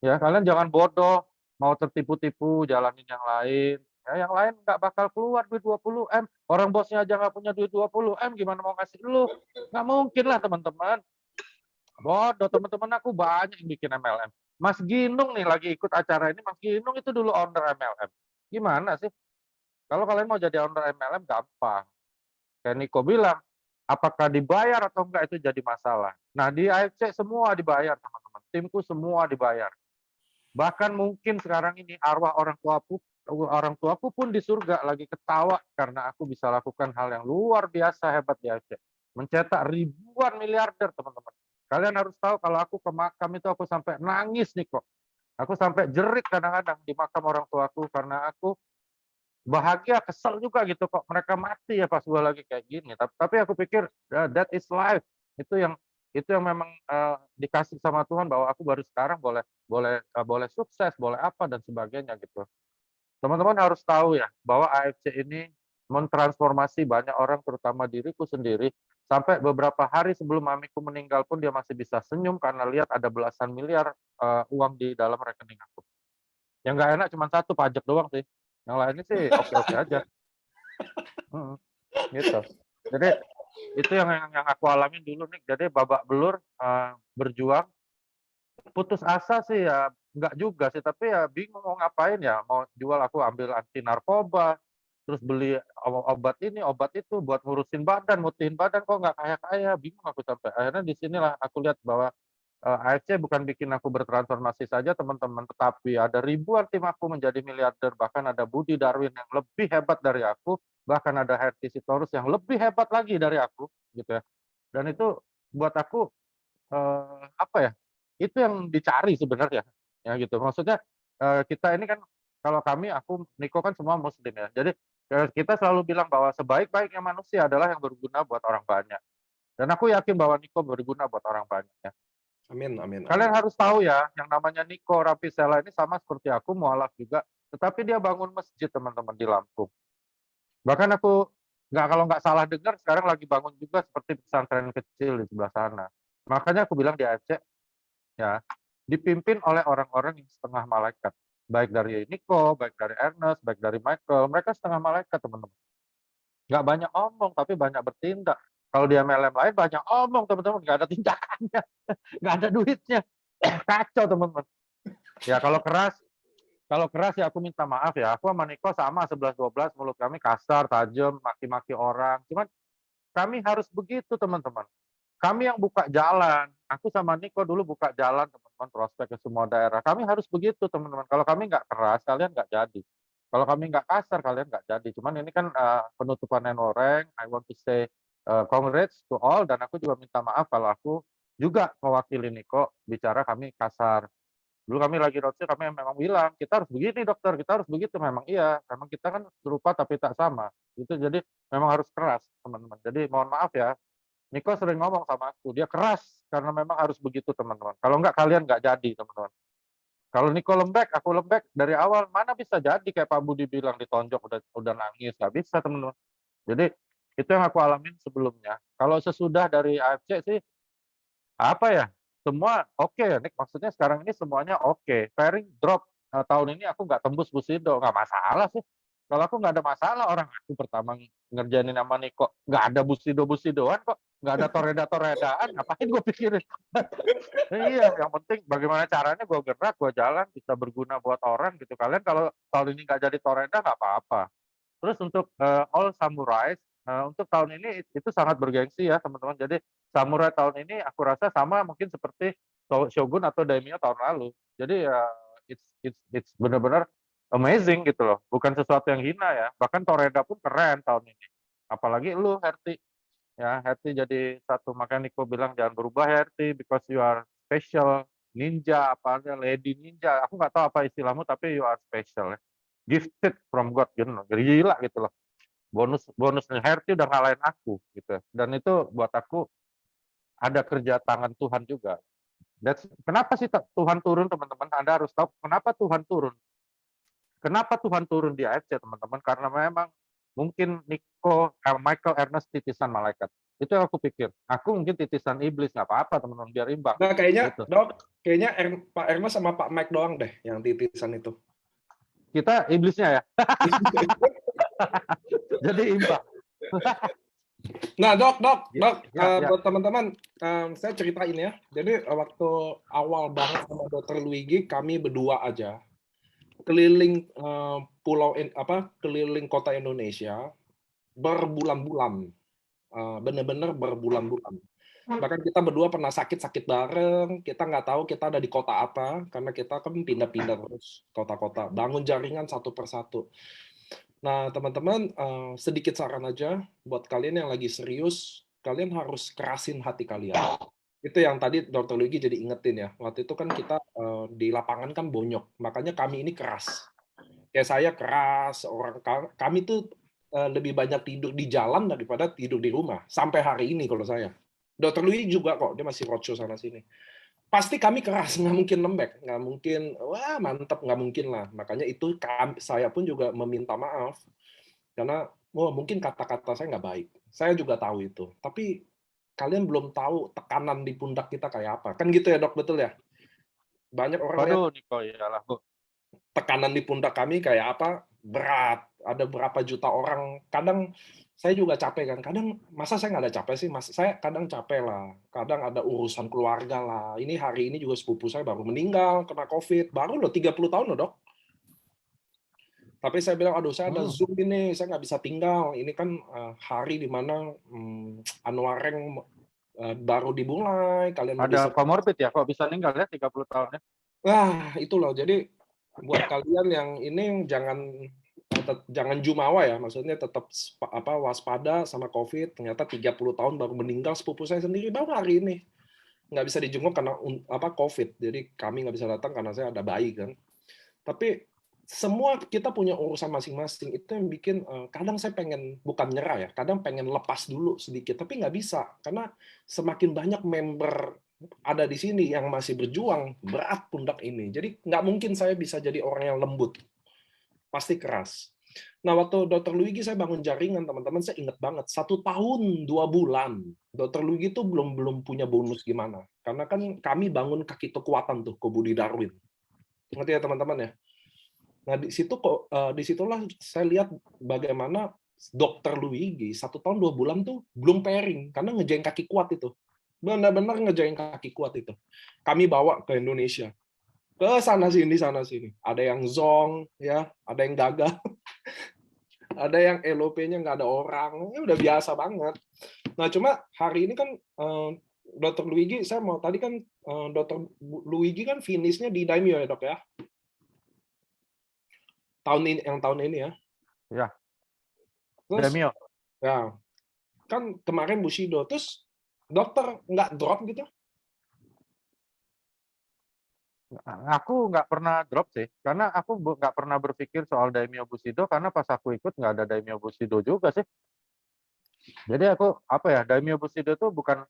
Ya, kalian jangan bodoh, mau tertipu-tipu, jalanin yang lain. Ya, yang lain nggak bakal keluar duit 20 M. Orang bosnya aja nggak punya duit 20 M, gimana mau ngasih lu? Nggak mungkin lah, teman-teman. Bodoh, teman-teman aku banyak yang bikin MLM. Mas Ginung nih lagi ikut acara ini, Mas Ginung itu dulu owner MLM. Gimana sih? Kalau kalian mau jadi owner MLM, gampang. Kayak Niko bilang, apakah dibayar atau enggak itu jadi masalah. Nah, di AFC semua dibayar, teman-teman. Timku semua dibayar. Bahkan mungkin sekarang ini arwah orang tuaku pun di surga lagi ketawa karena aku bisa lakukan hal yang luar biasa hebat di AFC. Mencetak ribuan miliarder, teman-teman. Kalian harus tahu kalau aku ke makam itu aku sampai nangis nih kok. Aku sampai jerit kadang-kadang di makam orang tuaku karena aku bahagia, kesel juga gitu kok mereka mati ya pas gue lagi kayak gini. Tapi aku pikir that is life. Itu yang memang dikasih sama Tuhan bahwa aku baru sekarang boleh sukses, boleh apa dan sebagainya gitu. Teman-teman harus tahu ya bahwa AFC ini mentransformasi banyak orang, terutama diriku sendiri. Sampai beberapa hari sebelum mamiku meninggal pun dia masih bisa senyum karena lihat ada belasan miliar uang di dalam rekening aku. Yang nggak enak cuma satu, pajak doang sih. Yang lainnya sih oke-oke aja. Gitu. Jadi itu yang aku alamin dulu nih. Jadi babak belur, berjuang. Putus asa sih ya nggak juga sih, tapi ya bingung mau ngapain ya. Mau jual aku ambil anti narkoba, terus beli obat ini, obat itu buat ngurusin badan, mutihin badan, kok nggak kaya-kaya, bingung aku sampai. Akhirnya di sinilah aku lihat bahwa AFC bukan bikin aku bertransformasi saja, teman-teman, tetapi ada ribuan tim aku menjadi miliarder, bahkan ada Budi Darwin yang lebih hebat dari aku, bahkan ada Herti Sitorus yang lebih hebat lagi dari aku, gitu ya. Dan itu buat aku apa ya? Itu yang dicari sebenarnya, ya gitu. Maksudnya kita ini kan kalau aku Niko kan semua Muslim ya. Jadi kita selalu bilang bahwa sebaik-baiknya manusia adalah yang berguna buat orang banyak. Dan aku yakin bahwa Niko berguna buat orang banyak ya. Amin, amin, Kalian amin. harus tahu ya, yang namanya Niko Rapisela ini sama seperti aku, mualaf juga. Tetapi dia bangun masjid, teman-teman, di Lampung. Bahkan aku kalau nggak salah dengar sekarang lagi bangun juga seperti pesantren kecil di sebelah sana. Makanya aku bilang di Aceh ya dipimpin oleh orang-orang yang setengah malaikat, baik dari Niko, baik dari Ernest, baik dari Michael, mereka setengah malaikat, teman-teman. Nggak banyak omong tapi banyak bertindak. Kalau di MLM lain banyak omong, teman-teman, nggak ada tindakannya, nggak ada duitnya. Kacau, teman-teman. Ya kalau keras ya aku minta maaf ya. Aku sama Niko sama 11-12, mulut kami kasar, tajam, maki-maki orang. Cuman kami harus begitu, teman-teman. Kami yang buka jalan. Aku sama Niko dulu buka jalan, teman-teman, prospek ke semua daerah. Kami harus begitu, teman-teman. Kalau kami nggak keras, kalian nggak jadi. Kalau kami nggak kasar, kalian nggak jadi. Cuman ini kan penutupan Nenoreng. I want to say congrats to all. Dan aku juga minta maaf kalau aku juga mewakili Niko bicara kami kasar. Dulu kami lagi roadshow, kami memang bilang, kita harus begini dokter, kita harus begitu. Memang iya, memang kita kan serupa tapi tak sama. Itu jadi memang harus keras, teman-teman. Jadi mohon maaf ya, Niko sering ngomong sama aku, dia keras karena memang harus begitu, teman-teman. Kalau enggak, kalian nggak jadi, teman-teman. Kalau Niko lembek, aku lembek dari awal, mana bisa jadi kayak Pak Budi bilang ditonjok udah nangis, nggak bisa, teman-teman. Jadi itu yang aku alamin sebelumnya. Kalau sesudah dari AFC sih apa ya? Semua oke ya, Nick. Maksudnya sekarang ini semuanya oke. Pairing drop tahun ini aku nggak tembus Busido, nggak masalah sih. Kalau aku nggak ada masalah, orang aku pertama ngerjainin nama Niko, nggak ada Busidoan kok, nggak ada Toreda-Toredaan, ngapain gue pikirin? Iya, yang penting bagaimana caranya gue gerak, gue jalan, bisa berguna buat orang gitu. Kalian kalau tahun ini nggak jadi Toreda nggak apa-apa. Terus untuk All Samurais, untuk tahun ini itu sangat bergengsi ya, teman-teman. Jadi Samurai tahun ini aku rasa sama mungkin seperti Shogun atau Daimyo tahun lalu. Jadi ya it's benar-benar amazing gitu loh. Bukan sesuatu yang hina ya. Bahkan Toreda pun keren tahun ini. Apalagi lu Herti. Ya, Herti jadi satu, makanya Niko bilang jangan berubah Herti because you are special, ninja apa aja, lady ninja. Aku nggak tahu apa istilahmu tapi you are special ya. Gifted from God gitu loh. Gila gitu loh. Bonusnya Herti udah ngalahin aku gitu. Dan itu buat aku ada kerja tangan Tuhan juga. Kenapa sih Tuhan turun, teman-teman? Anda harus tahu kenapa Tuhan turun. Kenapa Tuhan turun di AFC, teman-teman? Karena memang mungkin Michael Ernest titisan malaikat. Itu yang aku pikir. Aku mungkin titisan iblis, nggak apa-apa, teman-teman, biar imbang. Nah, kayaknya, Gitu. Dok, kayaknya Pak Ernest sama Pak Mike doang deh yang titisan itu. Kita iblisnya ya. Jadi imbang. Nah, Dok, Ya. buat teman-teman, saya ceritain ya. Jadi waktu awal banget sama Dr. Luigi, kami berdua aja keliling keliling kota Indonesia berbulan-bulan, bener-bener berbulan-bulan. Bahkan kita berdua pernah sakit-sakit bareng, kita nggak tahu kita ada di kota apa, karena kita kan pindah-pindah terus kota-kota, bangun jaringan satu persatu. Nah, teman-teman, sedikit saran aja buat kalian yang lagi serius, kalian harus kerasin hati kalian. Itu yang tadi Dr. Luigi jadi ingetin ya. Waktu itu kan kita di lapangan kan bonyok, makanya kami ini keras. Kayak saya keras, kami tuh lebih banyak tidur di jalan daripada tidur di rumah. Sampai hari ini kalau saya. Dr. Luigi juga kok, dia masih roadshow sana sini. Pasti kami keras, nggak mungkin lembek, nggak mungkin, wah mantap, nggak mungkin lah. Makanya itu saya pun juga meminta maaf, karena mungkin kata-kata saya nggak baik. Saya juga tahu itu. Tapi kalian belum tahu tekanan di pundak kita kayak apa. Kan gitu ya dok, betul ya? Banyak orang lihat Waduh, Niko, iyalah, Bu. tekanan di pundak kami kayak apa, berat. Ada berapa juta orang. Kadang saya juga capek kan. Kadang masa saya nggak ada capek sih? Saya kadang capek lah. Kadang ada urusan keluarga lah. Ini hari ini juga sepupu saya baru meninggal kena COVID. Baru loh 30 tahun loh dok. Tapi saya bilang, aduh saya ada Zoom ini, saya nggak bisa tinggal. Ini kan hari di mana Anwareng baru dimulai. Kalian mau Ada comorbid ya, kok bisa meninggal ya 30 tahun ya? Wah, itu loh. Jadi buat kalian yang ini jangan jumawa ya, maksudnya tetap waspada sama COVID. Ternyata 30 tahun baru meninggal sepupu saya sendiri baru hari ini. Nggak bisa dijenguk karena COVID. Jadi kami nggak bisa datang karena saya ada bayi kan. Tapi semua kita punya urusan masing-masing. Itu yang bikin kadang saya pengen bukan nyerah ya, kadang pengen lepas dulu sedikit, tapi nggak bisa karena semakin banyak member ada di sini yang masih berjuang, berat pundak ini. Jadi nggak mungkin saya bisa jadi orang yang lembut, pasti keras. Nah, waktu Dr. Luigi saya bangun jaringan, teman-teman, saya ingat banget 1 tahun 2 bulan Dr. Luigi itu belum punya bonus gimana, karena kan kami bangun kaki kekuatan tuh ke Budi Darwin. Ngerti ya teman-teman ya? Nah, disitulah saya lihat bagaimana Dokter Luigi 1 tahun 2 bulan tuh belum pairing karena ngejain kaki kuat itu, benar-benar ngejain kaki kuat itu. Kami bawa ke Indonesia, ke sana sini, ada yang zong ya, ada yang gagal, ada yang LOP-nya nggak ada orang, ya udah biasa banget. Nah, cuma hari ini kan Dokter Luigi, saya mau tadi kan Dokter Luigi kan finishnya di Daimyo ya dok ya. Tahun ini ya. Ya. Terus, Demio. ya, kan kemarin Bushido, terus dokter nggak drop gitu? Aku nggak pernah drop sih, karena aku nggak pernah berpikir soal Daimyo Bushido, karena pas aku ikut nggak ada Daimyo Bushido juga sih. Jadi aku, apa ya, Daimyo Bushido itu bukan,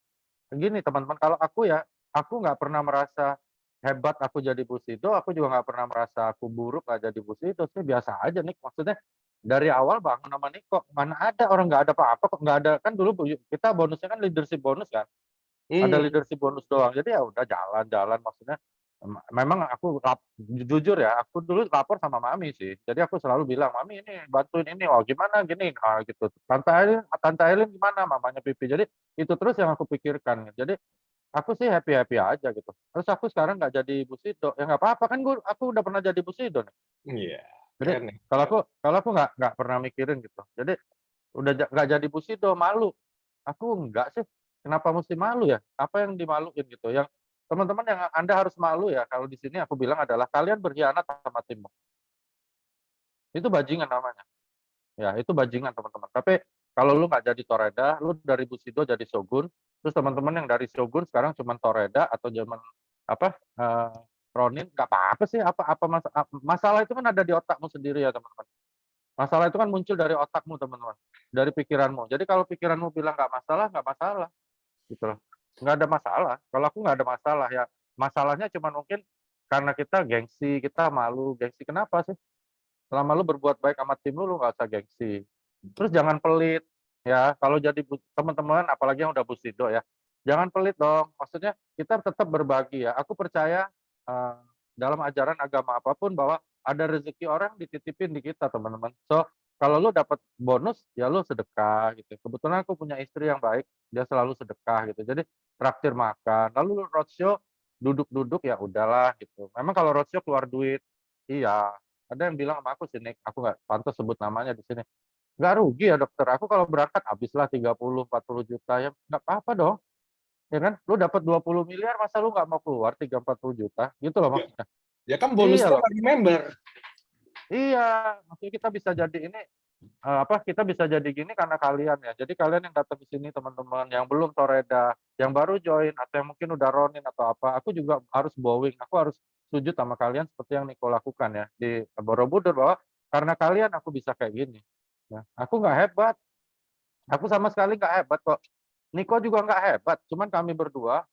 gini teman-teman, kalau aku ya, aku nggak pernah merasa hebat aku jadi Bushido, aku juga nggak pernah merasa aku buruk nggak jadi Bushido sih, biasa aja nih. Maksudnya dari awal bangun nama nih kok mana ada orang nggak ada apa-apa kok, nggak ada kan. Dulu kita bonusnya kan leadership bonus kan, ada leadership bonus doang. Jadi ya udah jalan-jalan, maksudnya memang aku jujur ya, aku dulu lapor sama Mami sih. Jadi aku selalu bilang, Mami ini bantuin ini, oh gimana gini, gitu. Tante Aileen gimana, mamanya Pipi. Jadi itu terus yang aku pikirkan. Jadi aku sih happy aja gitu. Terus aku sekarang nggak jadi Bushido, ya nggak apa-apa kan, aku udah pernah jadi Bushido nih. Iya, Jadi keren nih. kalau aku nggak pernah mikirin gitu. Jadi udah nggak jadi Bushido malu. Aku nggak sih. Kenapa mesti malu ya? Apa yang dimaluin gitu? Yang teman-teman yang Anda harus malu ya, kalau di sini aku bilang adalah kalian berkhianat sama timmu. Itu bajingan namanya. Ya, itu bajingan teman-teman. Tapi kalau lu nggak jadi Toreda, lu dari Bushido jadi Shogun, terus teman-teman yang dari Shogun sekarang cuma Toreda atau zaman apa Ronin, nggak apa-apa sih. Masalah itu kan ada di otakmu sendiri ya teman-teman. Masalah itu kan muncul dari otakmu teman-teman, dari pikiranmu. Jadi kalau pikiranmu bilang nggak masalah, gitu loh. Nggak ada masalah. Kalau aku nggak ada masalah ya. Masalahnya cuma mungkin karena kita gengsi, kita malu. Gengsi kenapa sih? Selama lu berbuat baik sama tim lu nggak usah gengsi. Terus jangan pelit ya. Kalau jadi teman-teman, apalagi yang udah Busido ya, jangan pelit dong. Maksudnya kita tetap berbagi ya. Aku percaya eh, dalam ajaran agama apapun bahwa ada rezeki orang dititipin di kita, teman-teman. So kalau lu dapat bonus ya lu sedekah gitu. Kebetulan aku punya istri yang baik, dia selalu sedekah gitu. Jadi traktir makan, lalu roadshow duduk-duduk ya udahlah gitu. Memang kalau roadshow keluar duit, iya. Ada yang bilang sama aku sih, Nick, aku nggak pantas sebut namanya di sini. Nggak rugi ya dokter, aku kalau berangkat habislah 30-40 juta ya, nggak apa-apa dong. Ya kan, lu dapat 20 miliar, masa lu nggak mau keluar 30-40 juta? Gitu loh Ya, maksudnya. ya kan Iya bonusnya loh, lagi member. iya. Maksudnya kita bisa jadi ini, kita bisa jadi gini karena kalian ya. Jadi kalian yang datang ke sini teman-teman, yang belum Toreda, yang baru join, atau yang mungkin udah Ronin atau apa, aku juga harus bowing, aku harus sujud sama kalian seperti yang Niko lakukan ya di Borobudur, bahwa karena kalian aku bisa kayak gini. Ya, aku nggak hebat, aku sama sekali nggak hebat kok. Niko juga nggak hebat, cuman kami berdua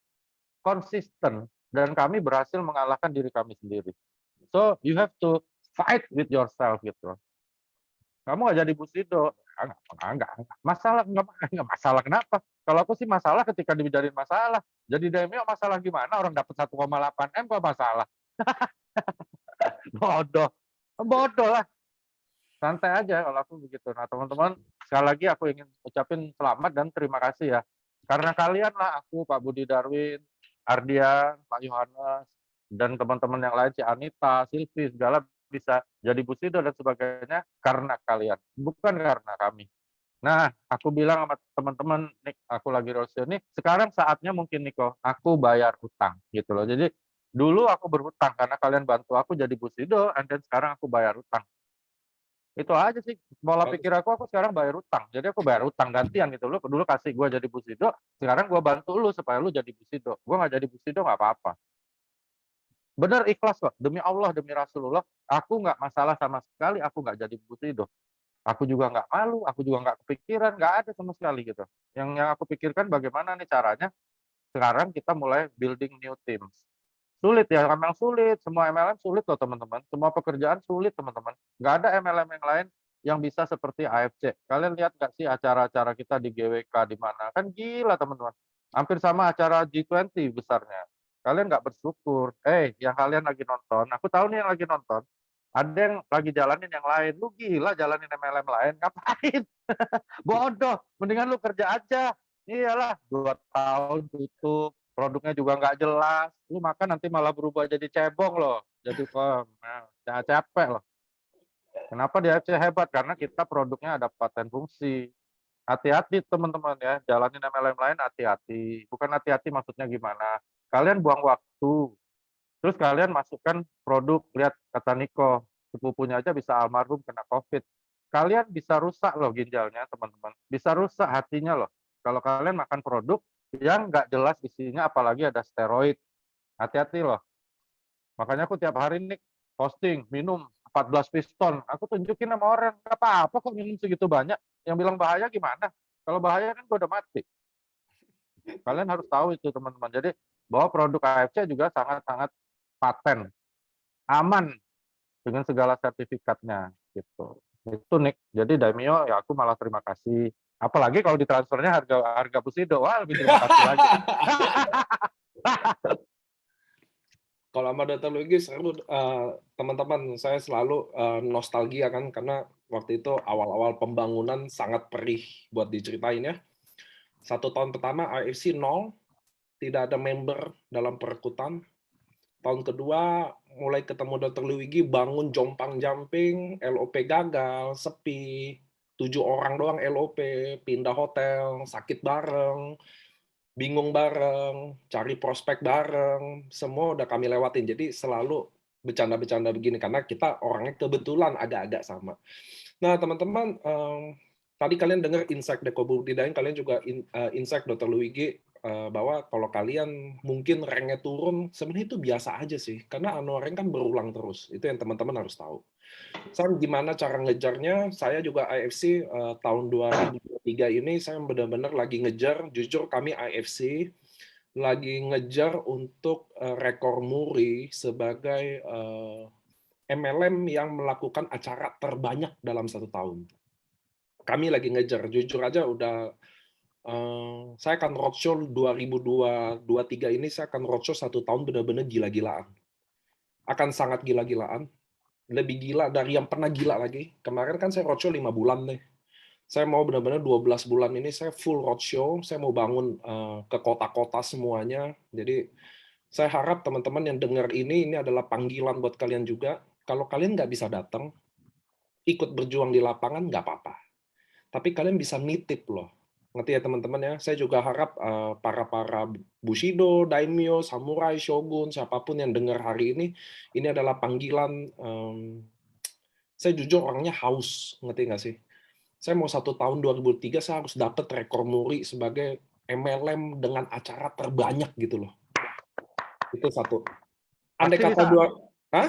konsisten dan kami berhasil mengalahkan diri kami sendiri. So you have to fight with yourself gitu. Kamu nggak jadi Busido, nggak masalah kenapa? Kalau aku sih masalah ketika dibicarain masalah. Jadi Daimyo masalah gimana? Orang dapat 1,8 M kok masalah? Bodoh, bodoh lah. Santai aja kalau aku begitu. Nah teman-teman, sekali lagi aku ingin ucapin selamat dan terima kasih ya. Karena kalian lah aku, Pak Budi Darwin, Ardian, Pak Yohanes, dan teman-teman yang lain, si Anita, Silvi, segala bisa jadi Busido dan sebagainya karena kalian, bukan karena kami. Nah, aku bilang sama teman-teman, Nik, aku lagi roadshow nih, sekarang saatnya mungkin Niko, aku bayar utang gitu loh. Jadi dulu aku berhutang karena kalian bantu aku jadi Busido, and then sekarang aku bayar utang. Itu aja sih pola pikir aku sekarang bayar utang. Jadi aku bayar utang gantian gitu. Lu dulu kasih gue jadi Busido, sekarang gue bantu lu supaya lu jadi Busido. Gue nggak jadi Busido nggak apa-apa. Bener ikhlas kok, demi Allah, demi Rasulullah, aku nggak masalah sama sekali, aku nggak jadi Busido. Aku juga nggak malu, aku juga nggak kepikiran, nggak ada sama sekali gitu. Yang aku pikirkan bagaimana nih caranya, sekarang kita mulai building new teams. Sulit ya, memang sulit. Semua MLM sulit loh teman-teman. Semua pekerjaan sulit teman-teman. Nggak ada MLM yang lain yang bisa seperti AFC. Kalian lihat nggak sih acara-acara kita di GWK di mana? Kan gila teman-teman. Hampir sama acara G20 besarnya. Kalian nggak bersyukur. Yang kalian lagi nonton, aku tahu nih yang lagi nonton, ada yang lagi jalanin yang lain. Lu gila jalanin MLM lain, ngapain? Bodoh, mendingan lu kerja aja. Iyalah, 2 tahun tutup, produknya juga nggak jelas. Lu makan nanti malah berubah jadi cebong loh. Jadi capek loh. Kenapa dia hebat? Karena kita produknya ada paten fungsi. Hati-hati teman-teman ya, jalanin MLM lain hati-hati. Bukan hati-hati maksudnya gimana. Kalian buang waktu. Terus kalian masukkan produk, lihat kata Niko, sepupunya aja bisa almarhum kena COVID. Kalian bisa rusak loh ginjalnya teman-teman. Bisa rusak hatinya loh. Kalau kalian makan produk yang nggak jelas isinya, apalagi ada steroid. Hati-hati loh. Makanya aku tiap hari nih posting, minum 14 piston. Aku tunjukin sama orang, nggak apa-apa kok minum segitu banyak. Yang bilang bahaya gimana? Kalau bahaya kan gue udah mati. Kalian harus tahu itu teman-teman. Jadi bahwa produk AFC juga sangat-sangat paten, aman dengan segala sertifikatnya gitu. Itu Nick. Jadi Daimyo ya aku malah terima kasih. Apalagi kalau ditransfernya harga Busido, wah lebih terima kasih lagi. Kalau sama Dr. Luigi seru, teman-teman, saya selalu nostalgia kan karena waktu itu awal-awal pembangunan sangat perih buat diceritain ya. 1 tahun pertama AFC 0, tidak ada member dalam perekrutan. Tahun kedua mulai ketemu Dr. Luigi, bangun jompang-jamping, LOP gagal, sepi, 7 orang doang LOP, pindah hotel, sakit bareng, bingung bareng, cari prospek bareng, semua udah kami lewatin. Jadi selalu bercanda-bercanda begini karena kita orangnya kebetulan agak-agak sama. Nah, teman-teman, tadi kalian dengar insight Deko Budidain, kalian juga insight Dr. Luigi bahwa kalau kalian mungkin ranknya turun, sebenarnya itu biasa aja sih, karena rank kan berulang terus. Itu yang teman-teman harus tahu. Sekarang gimana cara ngejarnya? Saya juga IFC tahun 2023 ini saya benar-benar lagi ngejar. Jujur kami IFC lagi ngejar untuk rekor muri sebagai MLM yang melakukan acara terbanyak dalam 1 tahun. Kami lagi ngejar, jujur aja saya akan roadshow 2023 ini, saya akan roadshow 1 tahun benar-benar gila-gilaan. Akan sangat gila-gilaan, lebih gila dari yang pernah gila lagi. Kemarin kan saya roadshow 5 bulan nih. Saya mau benar-benar 12 bulan ini saya full roadshow, saya mau bangun ke kota-kota semuanya. Jadi saya harap teman-teman yang dengar ini adalah panggilan buat kalian juga. Kalau kalian nggak bisa datang, ikut berjuang di lapangan nggak apa-apa. Tapi kalian bisa nitip loh. Ngerti ya teman-teman ya? Saya juga harap para Bushido, Daimyo, Samurai, Shogun, siapapun yang dengar hari ini adalah panggilan. Saya jujur orangnya haus, ngerti nggak sih? Saya mau 1 tahun 2003 saya harus dapat rekor muri sebagai MLM dengan acara terbanyak gitu loh. Itu satu. Andai Pasti kata bisa. Hah?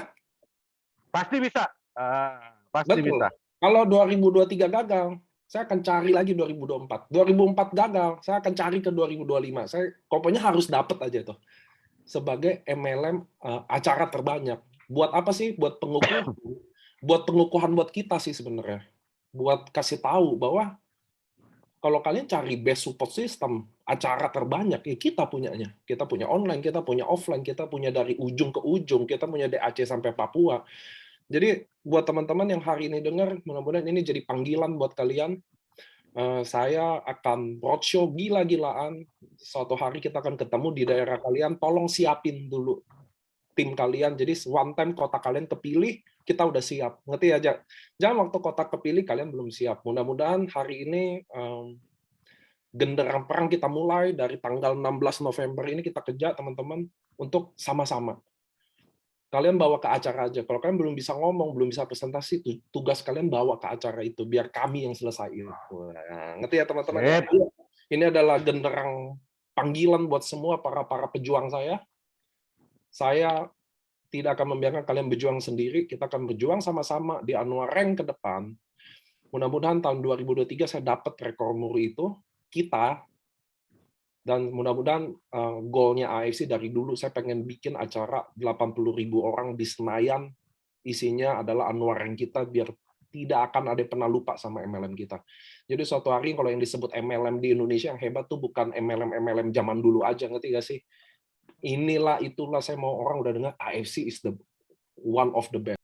Pasti bisa. Pasti Betul. bisa. Kalau 2023 gagal, saya akan cari lagi 2024. 2004 gagal, saya akan cari ke 2025. Saya pokoknya harus dapat aja tuh. Sebagai MLM acara terbanyak. Buat apa sih? Buat pengukuhan. Buat pengukuhan buat kita sih sebenarnya. Buat kasih tahu bahwa kalau kalian cari best support system, acara terbanyak, ya kita punyanya. Kita punya online, kita punya offline, kita punya dari ujung ke ujung, kita punya dari Aceh sampai Papua. Jadi buat teman-teman yang hari ini dengar, mudah-mudahan ini jadi panggilan buat kalian. Saya akan roadshow gila-gilaan. Suatu hari kita akan ketemu di daerah kalian. Tolong siapin dulu tim kalian. Jadi one time kota kalian kepilih, kita udah siap. Ngerti aja. Jangan waktu kota kepilih kalian belum siap. Mudah-mudahan hari ini genderang perang kita mulai dari tanggal 16 November ini kita kejar teman-teman untuk sama-sama. Kalian bawa ke acara aja. Kalau kalian belum bisa ngomong, belum bisa presentasi, tugas kalian bawa ke acara itu biar kami yang selesaiin. Nah, ngerti ya teman-teman? Sip. Ini adalah genderang panggilan buat semua para pejuang saya. Saya tidak akan membiarkan kalian berjuang sendiri. Kita akan berjuang sama-sama di Anwar Rank ke depan. Mudah-mudahan tahun 2023 saya dapat rekor muri itu. Kita dan mudah-mudahan goalnya AFC dari dulu saya pengen bikin acara 80.000 orang di Senayan, isinya adalah Anwar yang kita biar tidak akan ada yang pernah lupa sama MLM kita. Jadi suatu hari kalau yang disebut MLM di Indonesia yang hebat tuh bukan MLM zaman dulu aja, ngerti gak sih? Itulah saya mau orang udah dengar AFC is the one of the best.